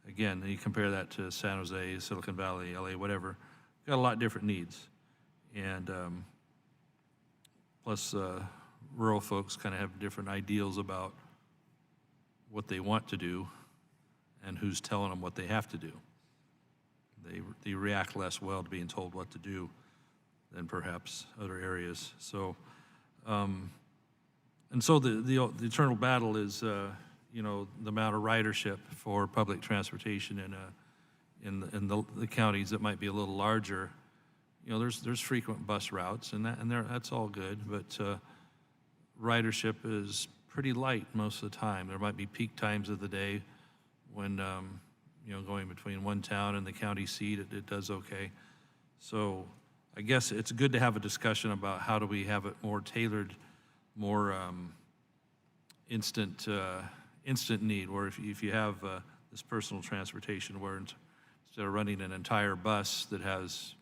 again, you compare that to San Jose, Silicon Valley, LA, whatever. Got a lot of different needs. And plus, rural folks kind of have different ideals about what they want to do and who's telling them what they have to do. They react less well to being told what to do than perhaps other areas. So, and so the eternal battle is, the amount of ridership for public transportation in the counties that might be a little larger. There's frequent bus routes, and that's all good, but ridership is pretty light most of the time. There might be peak times of the day when, going between one town and the county seat, it does okay. So I guess it's good to have a discussion about how do we have it more tailored, more instant need, where if you have this personal transportation where instead of running an entire bus that has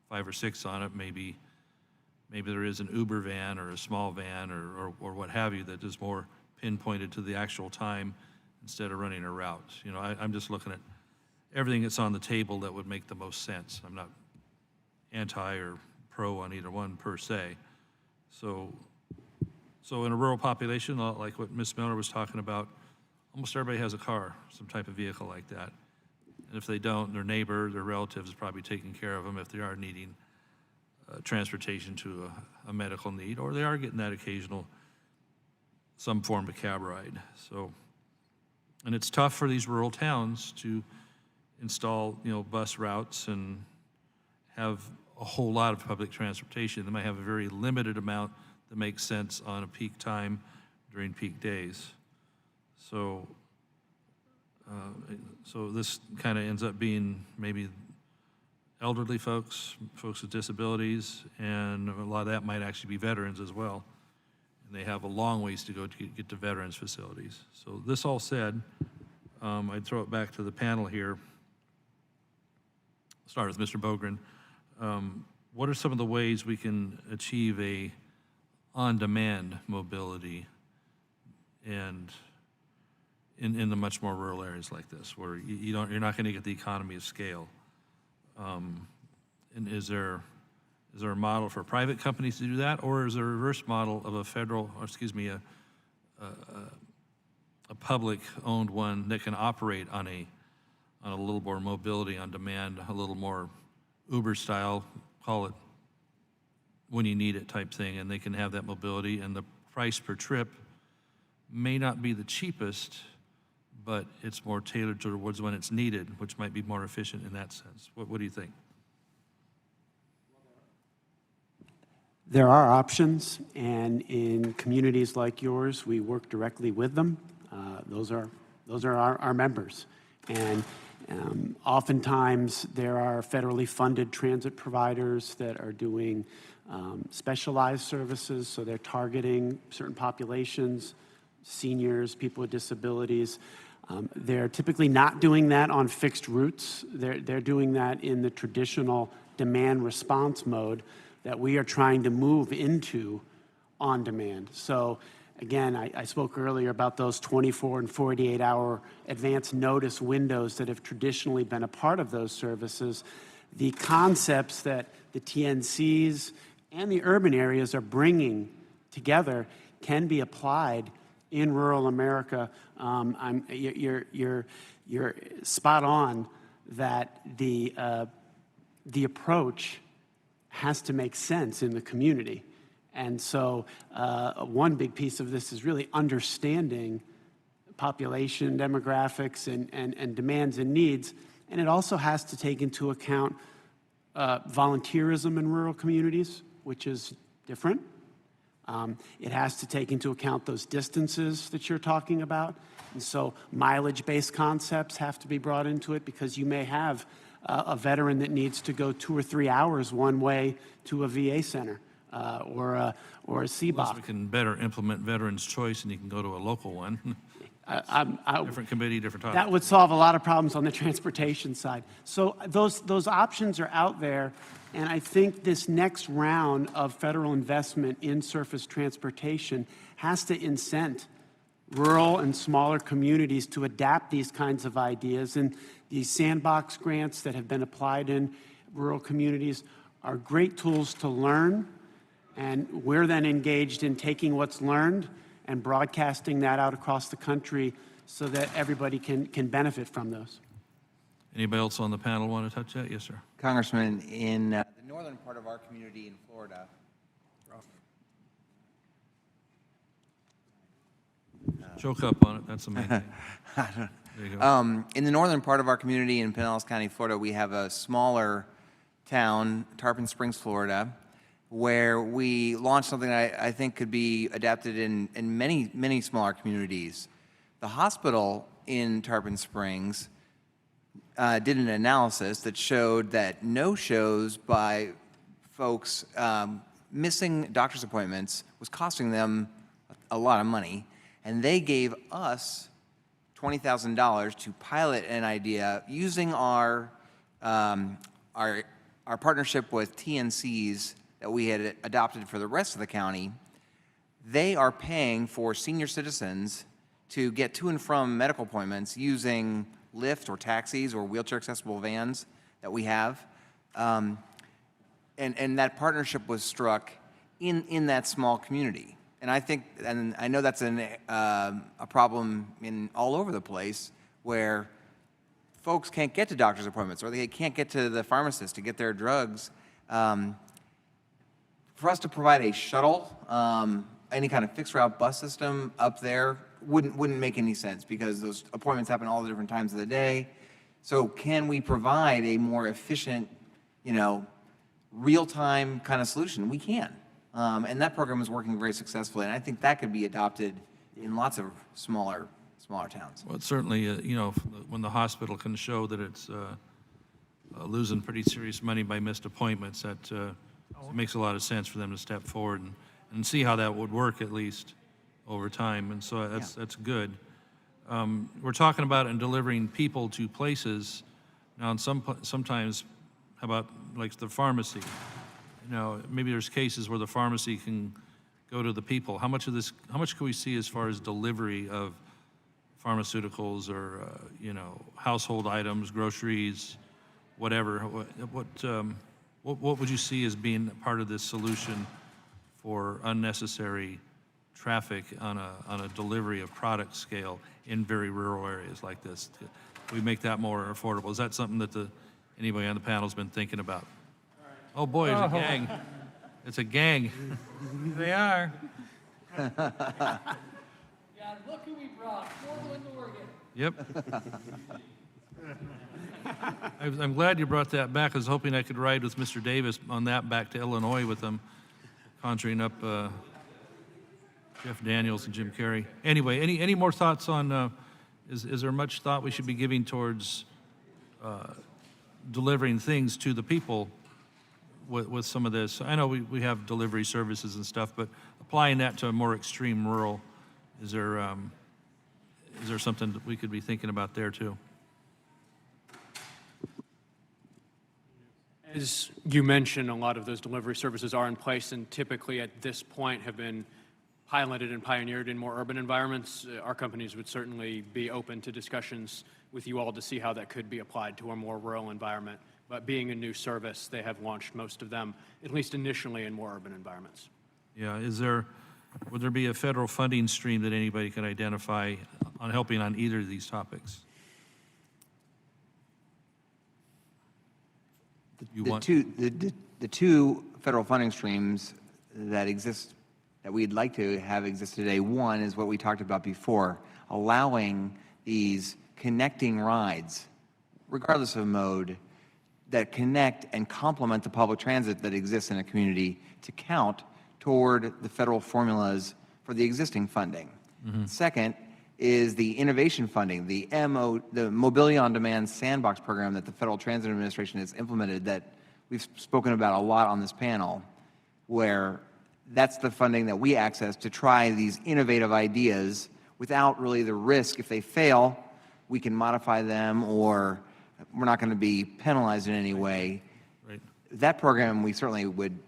5 or 6 on it, maybe there is an Uber van or a small van or what have you that is more pinpointed to the actual time instead of running a route. I'm just looking at everything that's on the table that would make the most sense. I'm not anti or pro on either one per se. So in a rural population, like what Ms. Miller was talking about, almost everybody has a car, some type of vehicle like that. And if they don't, their neighbor, their relatives is probably taking care of them if they are needing transportation to a medical need, or they are getting that occasional, some form of cab ride. So, and it's tough for these rural towns to install, bus routes and have a whole lot of public transportation. They might have a very limited amount that makes sense on a peak time during peak days. So, so this kind of ends up being maybe elderly folks with disabilities, and a lot of that might actually be veterans as well. And they have a long ways to go to get to veterans facilities. So this all said, I'd throw it back to the panel here. Start with Mr. Bogan. What are some of the ways we can achieve a on-demand mobility and in the much more rural areas like this, where you're not going to get the economy of scale? And is there a model for private companies to do that, or is there a reverse model of a public-owned one that can operate on a little more mobility on demand, a little more Uber style, call it when you need it type thing, and they can have that mobility, and the price per trip may not be the cheapest, but it's more tailored towards when it's needed, which might be more efficient in that sense. What do you think? There are options, and in communities like yours, we work directly with them. Those are our members. And Oftentimes, there are federally funded transit providers that are doing specialized services, so they're targeting certain populations, seniors, people with disabilities. They're typically not doing that on fixed routes. They're doing that in the traditional demand response mode that we are trying to move into on demand. So again, I spoke earlier about those 24 and 48-hour advance notice windows that have traditionally been a part of those services. The concepts that the TNCs and the urban areas are bringing together can be applied in rural America. You're spot on that the approach has to make sense in the community. And so one big piece of this is really understanding population demographics and demands and needs. And it also has to take into account volunteerism in rural communities, which is different. It has to take into account those distances that you're talking about. And so mileage-based concepts have to be brought into it, because you may have a veteran that needs to go 2 or 3 hours one way to a VA center or a CBOC. Unless we can better implement veterans' choice and you can go to a local one. Different committee, different topic. That would solve a lot of problems on the transportation side. So those options are out there, and I think this next round of federal investment in surface transportation has to incent rural and smaller communities to adapt these kinds of ideas. And these sandbox grants that have been applied in rural communities are great tools to learn, and we're then engaged in taking what's learned and broadcasting that out across the country so that everybody can benefit from those. Anybody else on the panel want to touch that? Yes, sir. Congressman, in the northern part of our community in Florida, Choke up on it, that's the main thing. There you go. in the northern part of our community in Pinellas County, Florida, we have a smaller town, Tarpon Springs, Florida, where we launched something I think could be adapted in many, many smaller communities. The hospital in Tarpon Springs did an analysis that showed that no-shows by folks missing doctor's appointments was costing them a lot of money, and they gave us $20,000 to pilot an idea using our partnership with TNCs that we had adopted for the rest of the county. They are paying for senior citizens to get to and from medical appointments using Lyft or taxis or wheelchair-accessible vans that we have. And that partnership was struck in that small community. And I think, and I know that's a problem in all over the place, where folks can't get to doctor's appointments or they can't get to the pharmacist to get their drugs. For us to provide a shuttle, any kind of fixed route bus system up there wouldn't make any sense, because those appointments happen all the different times of the day. So can we provide a more efficient, real-time kind of solution? We can. And that program is working very successfully, and I think that could be adopted in lots of smaller towns. Well, it's certainly, when the hospital can show that it's losing pretty serious money by missed appointments, that it makes a lot of sense for them to step forward and see how that would work, at least over time. And so that's good. We're talking about and delivering people to places. Now, and sometimes, how about like the pharmacy? Maybe there's cases where the pharmacy can go to the people. How much can we see as far as delivery of pharmaceuticals or, household items, groceries, whatever? What would you see as being part of this solution for unnecessary traffic on a delivery of product scale in very rural areas like this? We make that more affordable. Is that something that anybody on the panel's been thinking about? Oh boy, it's a gang. It's a gang. They are. Yeah, look who we brought. Portland, Oregon. Yep. I'm glad you brought that back. I was hoping I could ride with Mr. Davis on that back to Illinois with them, conjuring up Jeff Daniels and Jim Carrey. Anyway, any more thoughts on, is there much thought we should be giving towards delivering things to the people with some of this. I know we have delivery services and stuff, but applying that to a more extreme rural, is there something that we could be thinking about there too? As you mentioned, a lot of those delivery services are in place and typically at this point have been piloted and pioneered in more urban environments. Our companies would certainly be open to discussions with you all to see how that could be applied to a more rural environment. But being a new service, they have launched most of them, at least initially, in more urban environments. Yeah, would there be a federal funding stream that anybody can identify on helping on either of these topics? The two federal funding streams that exist, that we'd like to have exist today, one is what we talked about before, allowing these connecting rides, regardless of mode, that connect and complement the public transit that exists in a community to count toward the federal formulas for the existing funding. Second is the innovation funding, the Mobility on Demand Sandbox program that the Federal Transit Administration has implemented that we've spoken about a lot on this panel, where that's the funding that we access to try these innovative ideas without really the risk. If they fail, we can modify them, or we're not going to be penalized in any way. Right. That program, we certainly would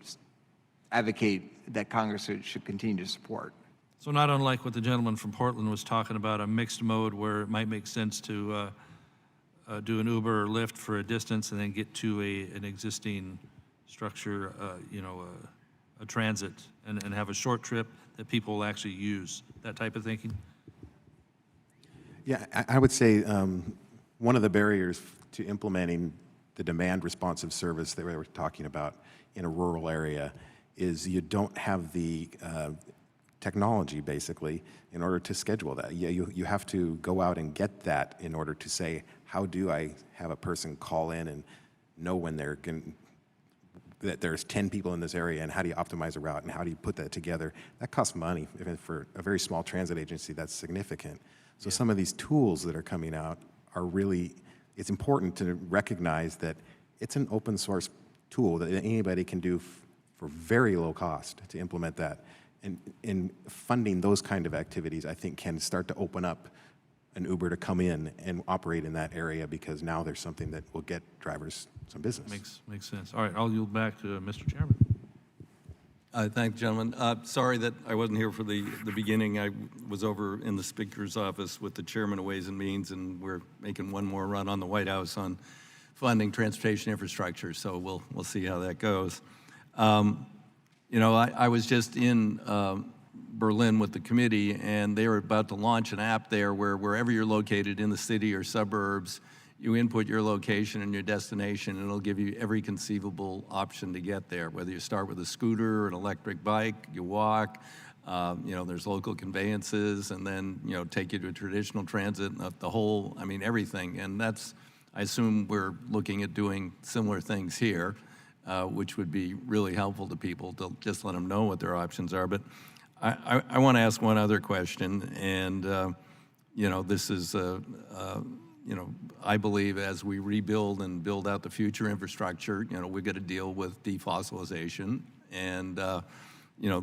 advocate that Congress should continue to support. So not unlike what the gentleman from Portland was talking about, a mixed mode where it might make sense to do an Uber or Lyft for a distance and then get to an existing structure, a transit, and have a short trip that people will actually use, that type of thinking? Yeah, I would say one of the barriers to implementing the demand responsive service that we were talking about in a rural area is you don't have the technology, basically, in order to schedule that. You have to go out and get that in order to say, how do I have a person call in and know when that there's 10 people in this area, and how do you optimize a route, and how do you put that together? That costs money. Even for a very small transit agency, that's significant. So some of these tools that are coming out are really, it's important to recognize that it's an open source tool that anybody can do for very low cost to implement that. And in funding those kind of activities, I think can start to open up an Uber to come in and operate in that area, because now there's something that will get drivers some business. Makes sense. All right, I'll yield back to Mr. Chairman. Thank you, gentlemen. Sorry that I wasn't here for the beginning. I was over in the Speaker's office with the Chairman of Ways and Means, and we're making one more run on the White House on funding transportation infrastructure, so we'll see how that goes. I was just in Berlin with the committee, and they were about to launch an app there where wherever you're located in the city or suburbs, you input your location and your destination, and it'll give you every conceivable option to get there, whether you start with a scooter, an electric bike, you walk, there's local conveyances, and then, take you to a traditional transit, the whole, everything. And that's, I assume we're looking at doing similar things here, which would be really helpful to people to just let them know what their options are. But I want to ask one other question, and, this is, I believe as we rebuild and build out the future infrastructure, we've got to deal with defossilization. And,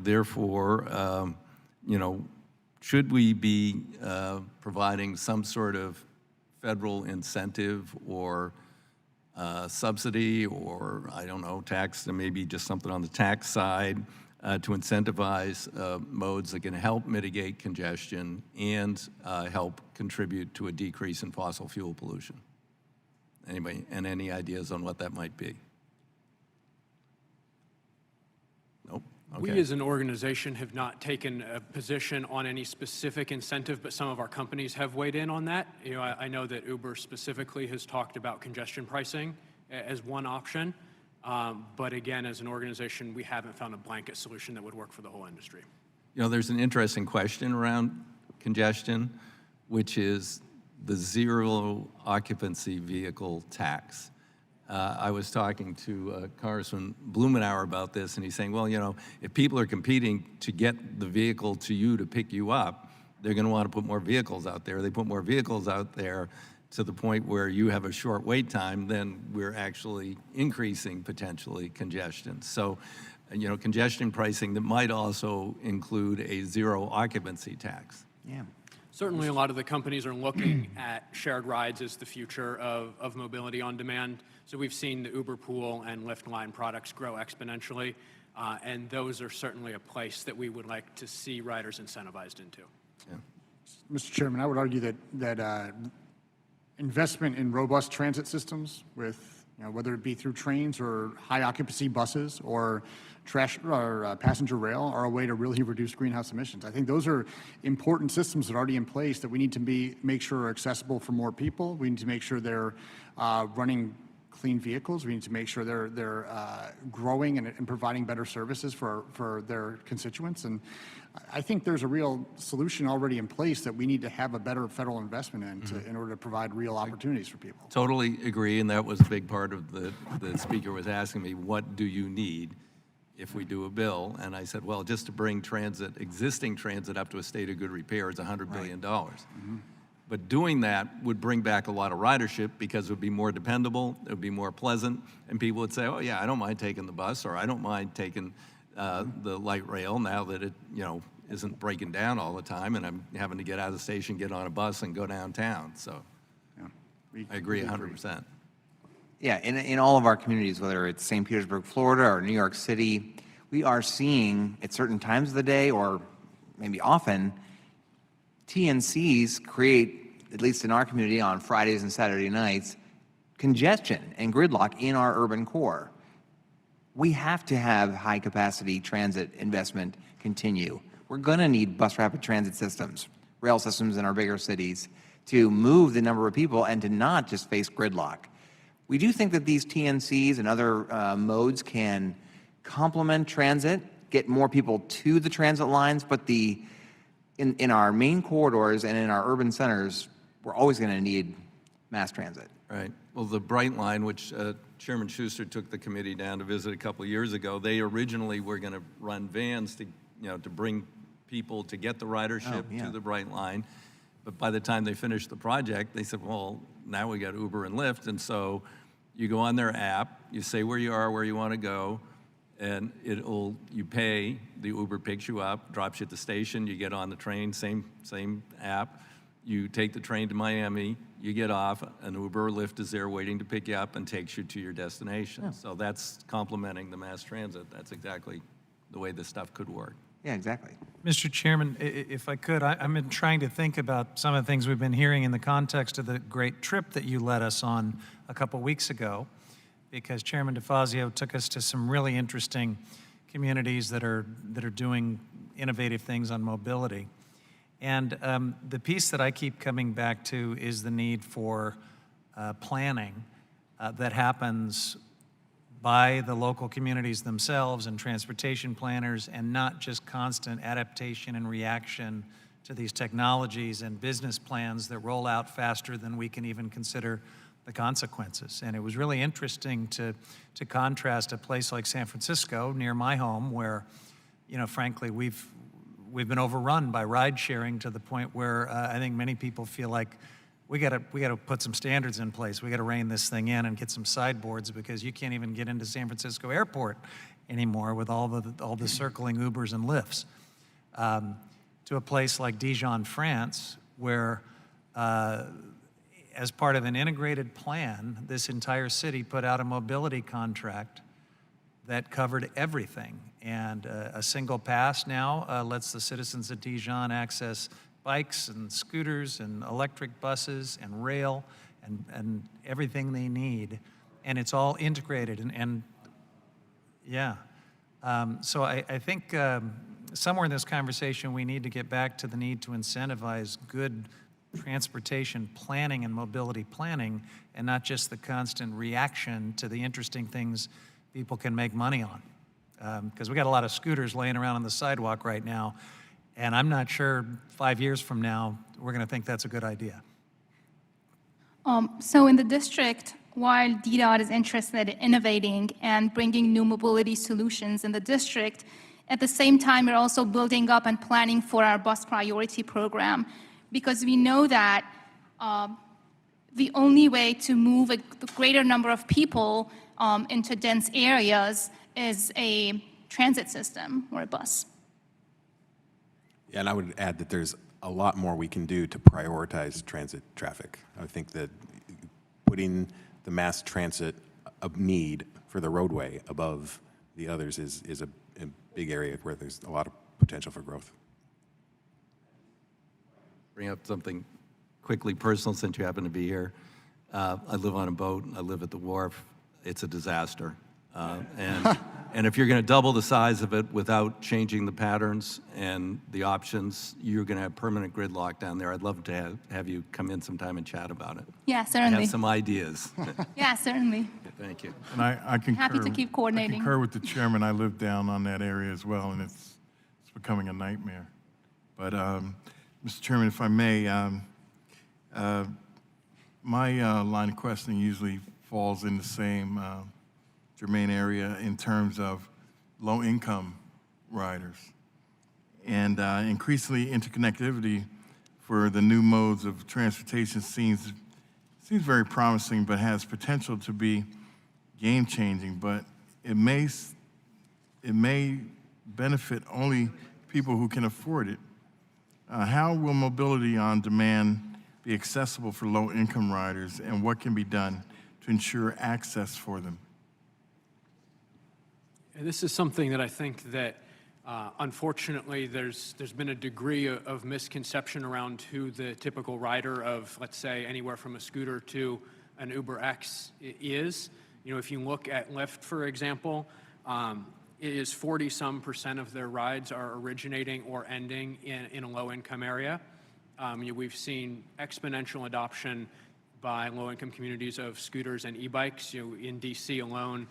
therefore, should we be providing some sort of federal incentive or subsidy, or, I don't know, tax, maybe just something on the tax side to incentivize modes that can help mitigate congestion and help contribute to a decrease in fossil fuel pollution? Anybody, and any ideas on what that might be? Nope. Okay. We as an organization have not taken a position on any specific incentive, but some of our companies have weighed in on that. I know that Uber specifically has talked about congestion pricing as one option. But again, as an organization, we haven't found a blanket solution that would work for the whole industry. There's an interesting question around congestion, which is the zero occupancy vehicle tax. I was talking to Congressman Blumenauer about this, and he's saying, well, if people are competing to get the vehicle to you to pick you up, they're going to want to put more vehicles out there. They put more vehicles out there, to the point where you have a short wait time, then we're actually increasing potentially congestion. So, congestion pricing that might also include a zero occupancy tax. Yeah. Certainly, a lot of the companies are looking at shared rides as the future of mobility on demand. So we've seen the Uber Pool and Lyft line products grow exponentially, and those are certainly a place that we would like to see riders incentivized into. Mr. Chairman, I would argue that investment in robust transit systems with, whether it be through trains or high occupancy buses or passenger rail are a way to really reduce greenhouse emissions. I think those are important systems that are already in place that we need to make sure are accessible for more people. We need to make sure they're running clean vehicles. We need to make sure they're growing and providing better services for their constituents. And I think there's a real solution already in place that we need to have a better federal investment in order to provide real opportunities for people. Totally agree, and that was a big part of the speaker was asking me, what do you need if we do a bill? And I said, well, just to bring existing transit up to a state of good repair is $100 billion. But doing that would bring back a lot of ridership because it would be more dependable, it would be more pleasant, and people would say, oh yeah, I don't mind taking the bus, or I don't mind taking the light rail now that it, isn't breaking down all the time and I'm having to get out of the station, get on a bus and go downtown. So I agree 100%. Yeah, in all of our communities, whether it's St. Petersburg, Florida, or New York City, we are seeing at certain times of the day, or maybe often, TNCs create, at least in our community on Fridays and Saturday nights, congestion and gridlock in our urban core. We have to have high-capacity transit investment continue. We're going to need bus rapid transit systems, rail systems in our bigger cities to move the number of people and to not just face gridlock. We do think that these TNCs and other modes can complement transit, get more people to the transit lines, but in our main corridors and in our urban centers, we're always going to need mass transit. Right. Well, the Bright Line, which Chairman Schuster took the committee down to visit a couple of years ago, they originally were going to run vans to bring people to get the ridership to the Bright Line. But by the time they finished the project, they said, well, now we got Uber and Lyft. And so you go on their app, you say where you are, where you want to go, and you pay, the Uber picks you up, drops you at the station, you get on the train, same app. You take the train to Miami, you get off, an Uber or Lyft is there waiting to pick you up and takes you to your destination. Yeah. So that's complementing the mass transit. That's exactly the way this stuff could work. Yeah, exactly. Mr. Chairman, if I could, I've been trying to think about some of the things we've been hearing in the context of the great trip that you led us on a couple weeks ago, because Chairman DeFazio took us to some really interesting communities that are doing innovative things on mobility. And the piece that I keep coming back to is the need for planning that happens by the local communities themselves and transportation planners, and not just constant adaptation and reaction to these technologies and business plans that roll out faster than we can even consider the consequences. And it was really interesting to contrast a place like San Francisco, near my home, where, frankly, we've been overrun by ride sharing to the point where I think many people feel like we got to put some standards in place. We got to rein this thing in and get some sideboards, because you can't even get into San Francisco Airport anymore with all the circling Ubers and Lyfts. To a place like Dijon, France, where as part of an integrated plan, this entire city put out a mobility contract that covered everything. And a single pass now lets the citizens of Dijon access bikes and scooters and electric buses and rail and everything they need. And it's all integrated. So I think somewhere in this conversation we need to get back to the need to incentivize good transportation planning and mobility planning, and not just the constant reaction to the interesting things people can make money on. Because we got a lot of scooters laying around on the sidewalk right now, and I'm not sure 5 years from now we're going to think that's a good idea. So in the district, while DDOT is interested in innovating and bringing new mobility solutions in the district, at the same time, we're also building up and planning for our bus priority program, because we know that the only way to move a greater number of people into dense areas is a transit system or a bus. Yeah, and I would add that there's a lot more we can do to prioritize transit traffic. I think that putting the mass transit need for the roadway above the others is a big area where there's a lot of potential for growth. Bring up something quickly personal since you happen to be here. I live on a boat. I live at the wharf. It's a disaster. And if you're going to double the size of it without changing the patterns and the options, you're going to have permanent gridlock down there. I'd love to have you come in sometime and chat about it. Yeah, I certainly. have some ideas. Yeah, certainly. Thank you. And I concur. Happy to keep coordinating. I concur with the chairman. I live down on that area as well, and it's becoming a nightmare. But, Mr. Chairman, if I may, my line of questioning usually falls in the same germane area in terms of low-income riders. And increasingly, interconnectivity for the new modes of transportation seems very promising, but has potential to be game-changing. But it may benefit only people who can afford it. How will mobility on demand be accessible for low-income riders, and what can be done to ensure access for them? And this is something that I think that, unfortunately, there's been a degree of misconception around who the typical rider of, let's say, anywhere from a scooter to an Uber X is. You know, if you look at Lyft, for example, it is 40-some% of their rides are originating or ending in a low-income area. We've seen exponential adoption by low-income communities of scooters and e-bikes. In DC alone,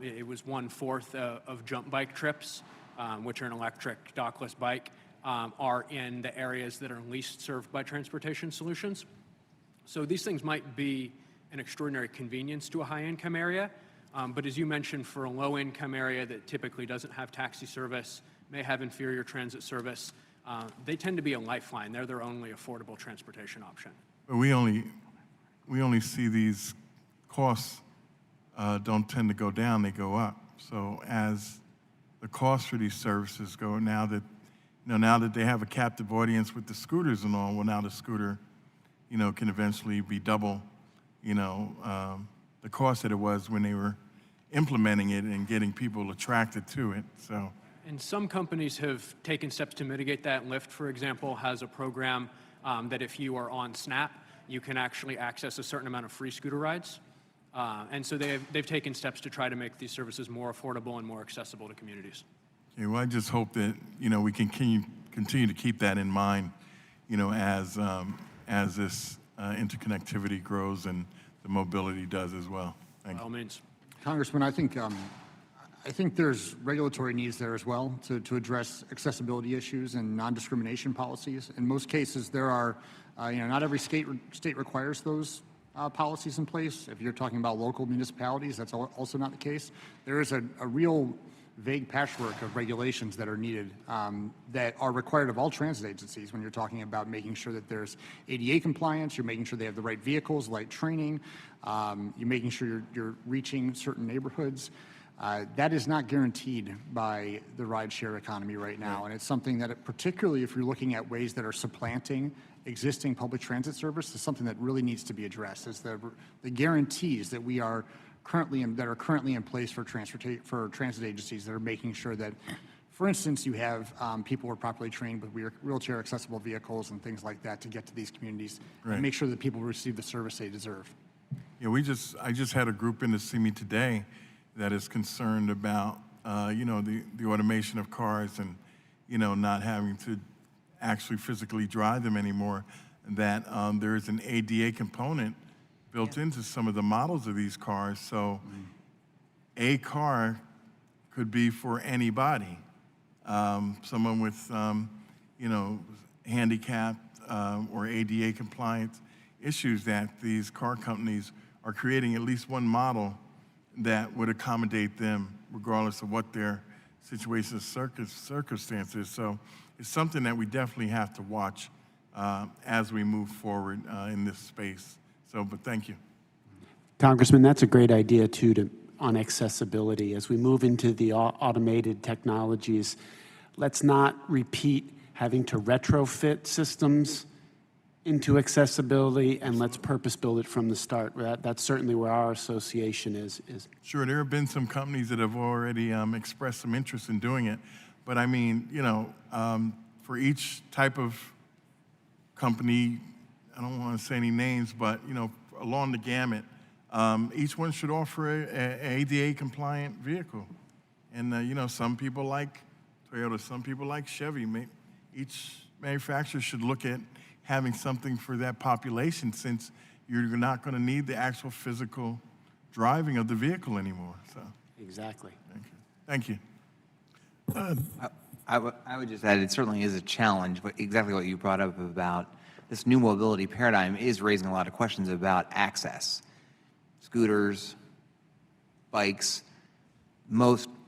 it was 1/4 of jump bike trips, which are an electric dockless bike, are in the areas that are least served by transportation solutions. So these things might be an extraordinary convenience to a high-income area, but as you mentioned, for a low-income area that typically doesn't have taxi service, may have inferior transit service, they tend to be a lifeline. They're their only affordable transportation option. But we only see these costs don't tend to go down, they go up. So as the costs for these services go, now that they have a captive audience with the scooters and all, well, now the scooter, can eventually be double, the cost that it was when they were implementing it and getting people attracted to it. So. And some companies have taken steps to mitigate that. Lyft, for example, has a program that if you are on Snap, you can actually access a certain amount of free scooter rides. And so they've taken steps to try to make these services more affordable and more accessible to communities. Okay, well, I just hope that, we can continue to keep that in mind, as this interconnectivity grows and the mobility does as well. Thank you. By all means. Congressman, I think there's regulatory needs there as well to address accessibility issues and non-discrimination policies. In most cases, there are, not every state requires those policies in place. If you're talking about local municipalities, that's also not the case. There is a real vague patchwork of regulations that are needed that are required of all transit agencies when you're talking about making sure that there's ADA compliance, you're making sure they have the right vehicles, light training, you're making sure you're reaching certain neighborhoods. That is not guaranteed by the rideshare economy right now, and it's something that, particularly if you're looking at ways that are supplanting existing public transit service, is something that really needs to be addressed. Is the guarantees that are currently in place for transit agencies that are making sure that, for instance, you have people who are properly trained with wheelchair accessible vehicles and things like that to get to these communities and make sure that people receive the service they deserve. Yeah, I just had a group in to see me today that is concerned about, the automation of cars and, not having to actually physically drive them anymore, that there is an ADA component built into some of the models of these cars. So a car could be for anybody, someone with, handicapped or ADA compliant issues, that these car companies are creating at least one model that would accommodate them regardless of what their situation circumstances. So it's something that we definitely have to watch as we move forward in this space. So, but thank you. Congressman, that's a great idea too, on accessibility. As we move into the automated technologies, let's not repeat having to retrofit systems into accessibility, and let's purpose build it from the start. That's certainly where our association is. Sure, there have been some companies that have already expressed some interest in doing it, but I mean, for each type of company, I don't want to say any names, but along the gamut, each one should offer a ADA-compliant vehicle. And some people like Toyota, some people like Chevy. Each manufacturer should look at having something for that population, since you're not going to need the actual physical driving of the vehicle anymore. So Exactly. thank you. I would just add, it certainly is a challenge, but exactly what you brought up about this new mobility paradigm is raising a lot of questions about access. Scooters, bikes,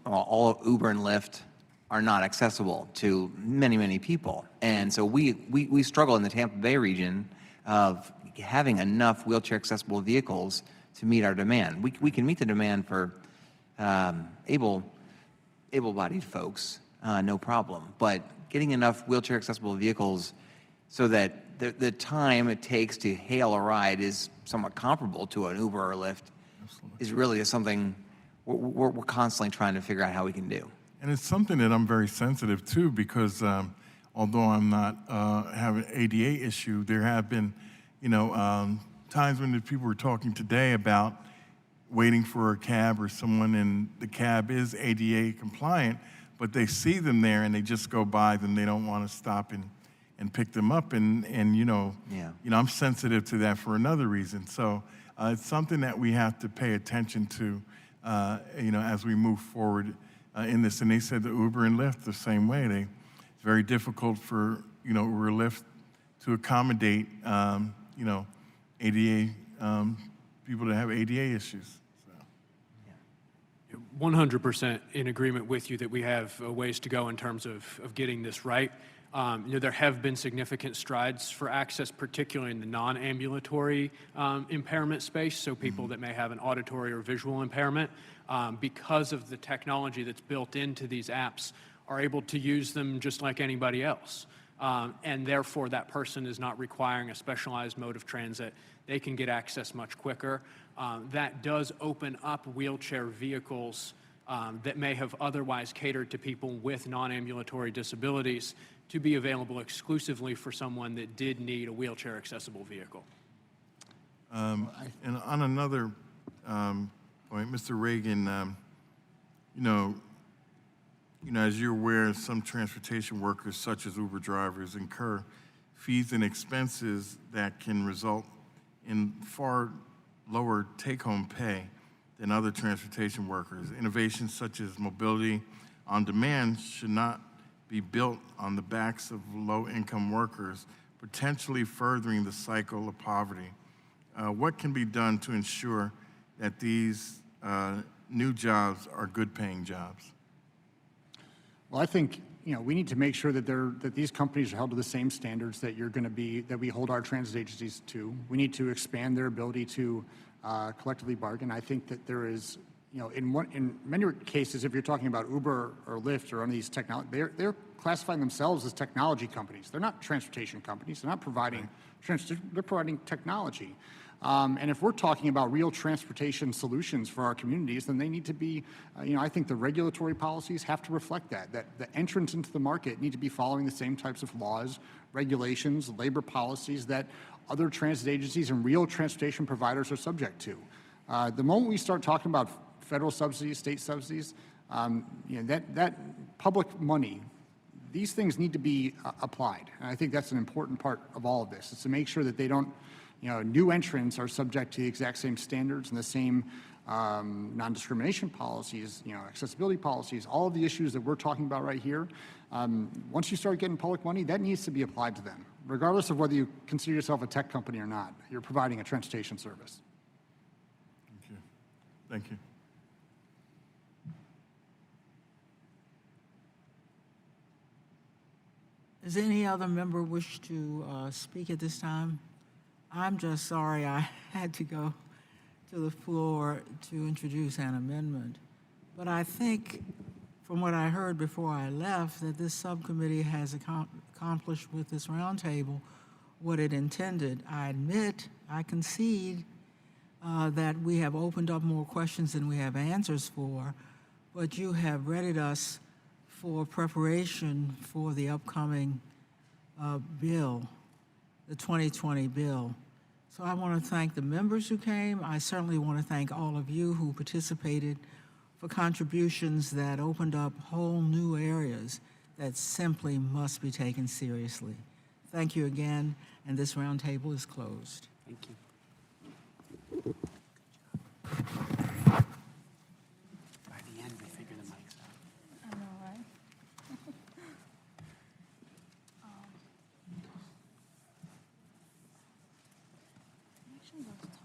all of Uber and Lyft are not accessible to many, many people. And so we struggle in the Tampa Bay region of having enough wheelchair accessible vehicles to meet our demand. We can meet the demand for able-bodied folks, no problem. But getting enough wheelchair accessible vehicles so that the time it takes to hail a ride is somewhat comparable to an Uber or Lyft is really something we're constantly trying to figure out how we can do. And it's something that I'm very sensitive to, because although I'm not have an ADA issue, there have been, times when the people were talking today about waiting for a cab or someone, and the cab is ADA compliant, but they see them there and they just go by them. They don't want to stop and pick them up. And I'm sensitive to that for another reason. So it's something that we have to pay attention to, as we move forward in this. And they said the Uber and Lyft the same way. It's very difficult for, Uber and Lyft to accommodate, ADA, people that have ADA issues. 100% in agreement with you that we have ways to go in terms of getting this right. There have been significant strides for access, particularly in the non-ambulatory impairment space, so people that may have an auditory or visual impairment, because of the technology that's built into these apps, are able to use them just like anybody else. And therefore, that person is not requiring a specialized mode of transit. They can get access much quicker. That does open up wheelchair vehicles that may have otherwise catered to people with non-ambulatory disabilities to be available exclusively for someone that did need a wheelchair accessible vehicle. And on another point, Mr. Reagan, as you're aware, some transportation workers, such as Uber drivers, incur fees and expenses that can result in far lower take-home pay than other transportation workers. Innovations such as mobility on demand should not be built on the backs of low-income workers, potentially furthering the cycle of poverty. What can be done to ensure that these new jobs are good-paying jobs? Well, I think we need to make sure that these companies are held to the same standards that that we hold our transit agencies to. We need to expand their ability to collectively bargain. I think that there is, in many cases, if you're talking about Uber or Lyft or any of these technology, they're classifying themselves as technology companies. They're not transportation companies. They're not providing transportation. They're providing technology. And if we're talking about real transportation solutions for our communities, then they need to be, I think the regulatory policies have to reflect that the entrants into the market need to be following the same types of laws, regulations, labor policies that other transit agencies and real transportation providers are subject to. The moment we start talking about federal subsidies, state subsidies, that public money, these things need to be applied. And I think that's an important part of all of this, is to make sure that they don't, new entrants are subject to the exact same standards and the same non-discrimination policies, accessibility policies, all of the issues that we're talking about right here. Once you start getting public money, that needs to be applied to them, regardless of whether you consider yourself a tech company or not. You're providing a transportation service. Thank you. Thank you. Does any other member wish to speak at this time? I'm just sorry I had to go to the floor to introduce an amendment. But I think, from what I heard before I left, that this subcommittee has accomplished with this roundtable what it intended. I admit, I concede that we have opened up more questions than we have answers for, but you have readied us for preparation for the upcoming bill, the 2020 bill. So I want to thank the members who came. I certainly want to thank all of you who participated for contributions that opened up whole new areas that simply must be taken seriously. Thank you again, and this roundtable is closed. Thank you. By the end, we figure the mics out. I know, right? Actually, those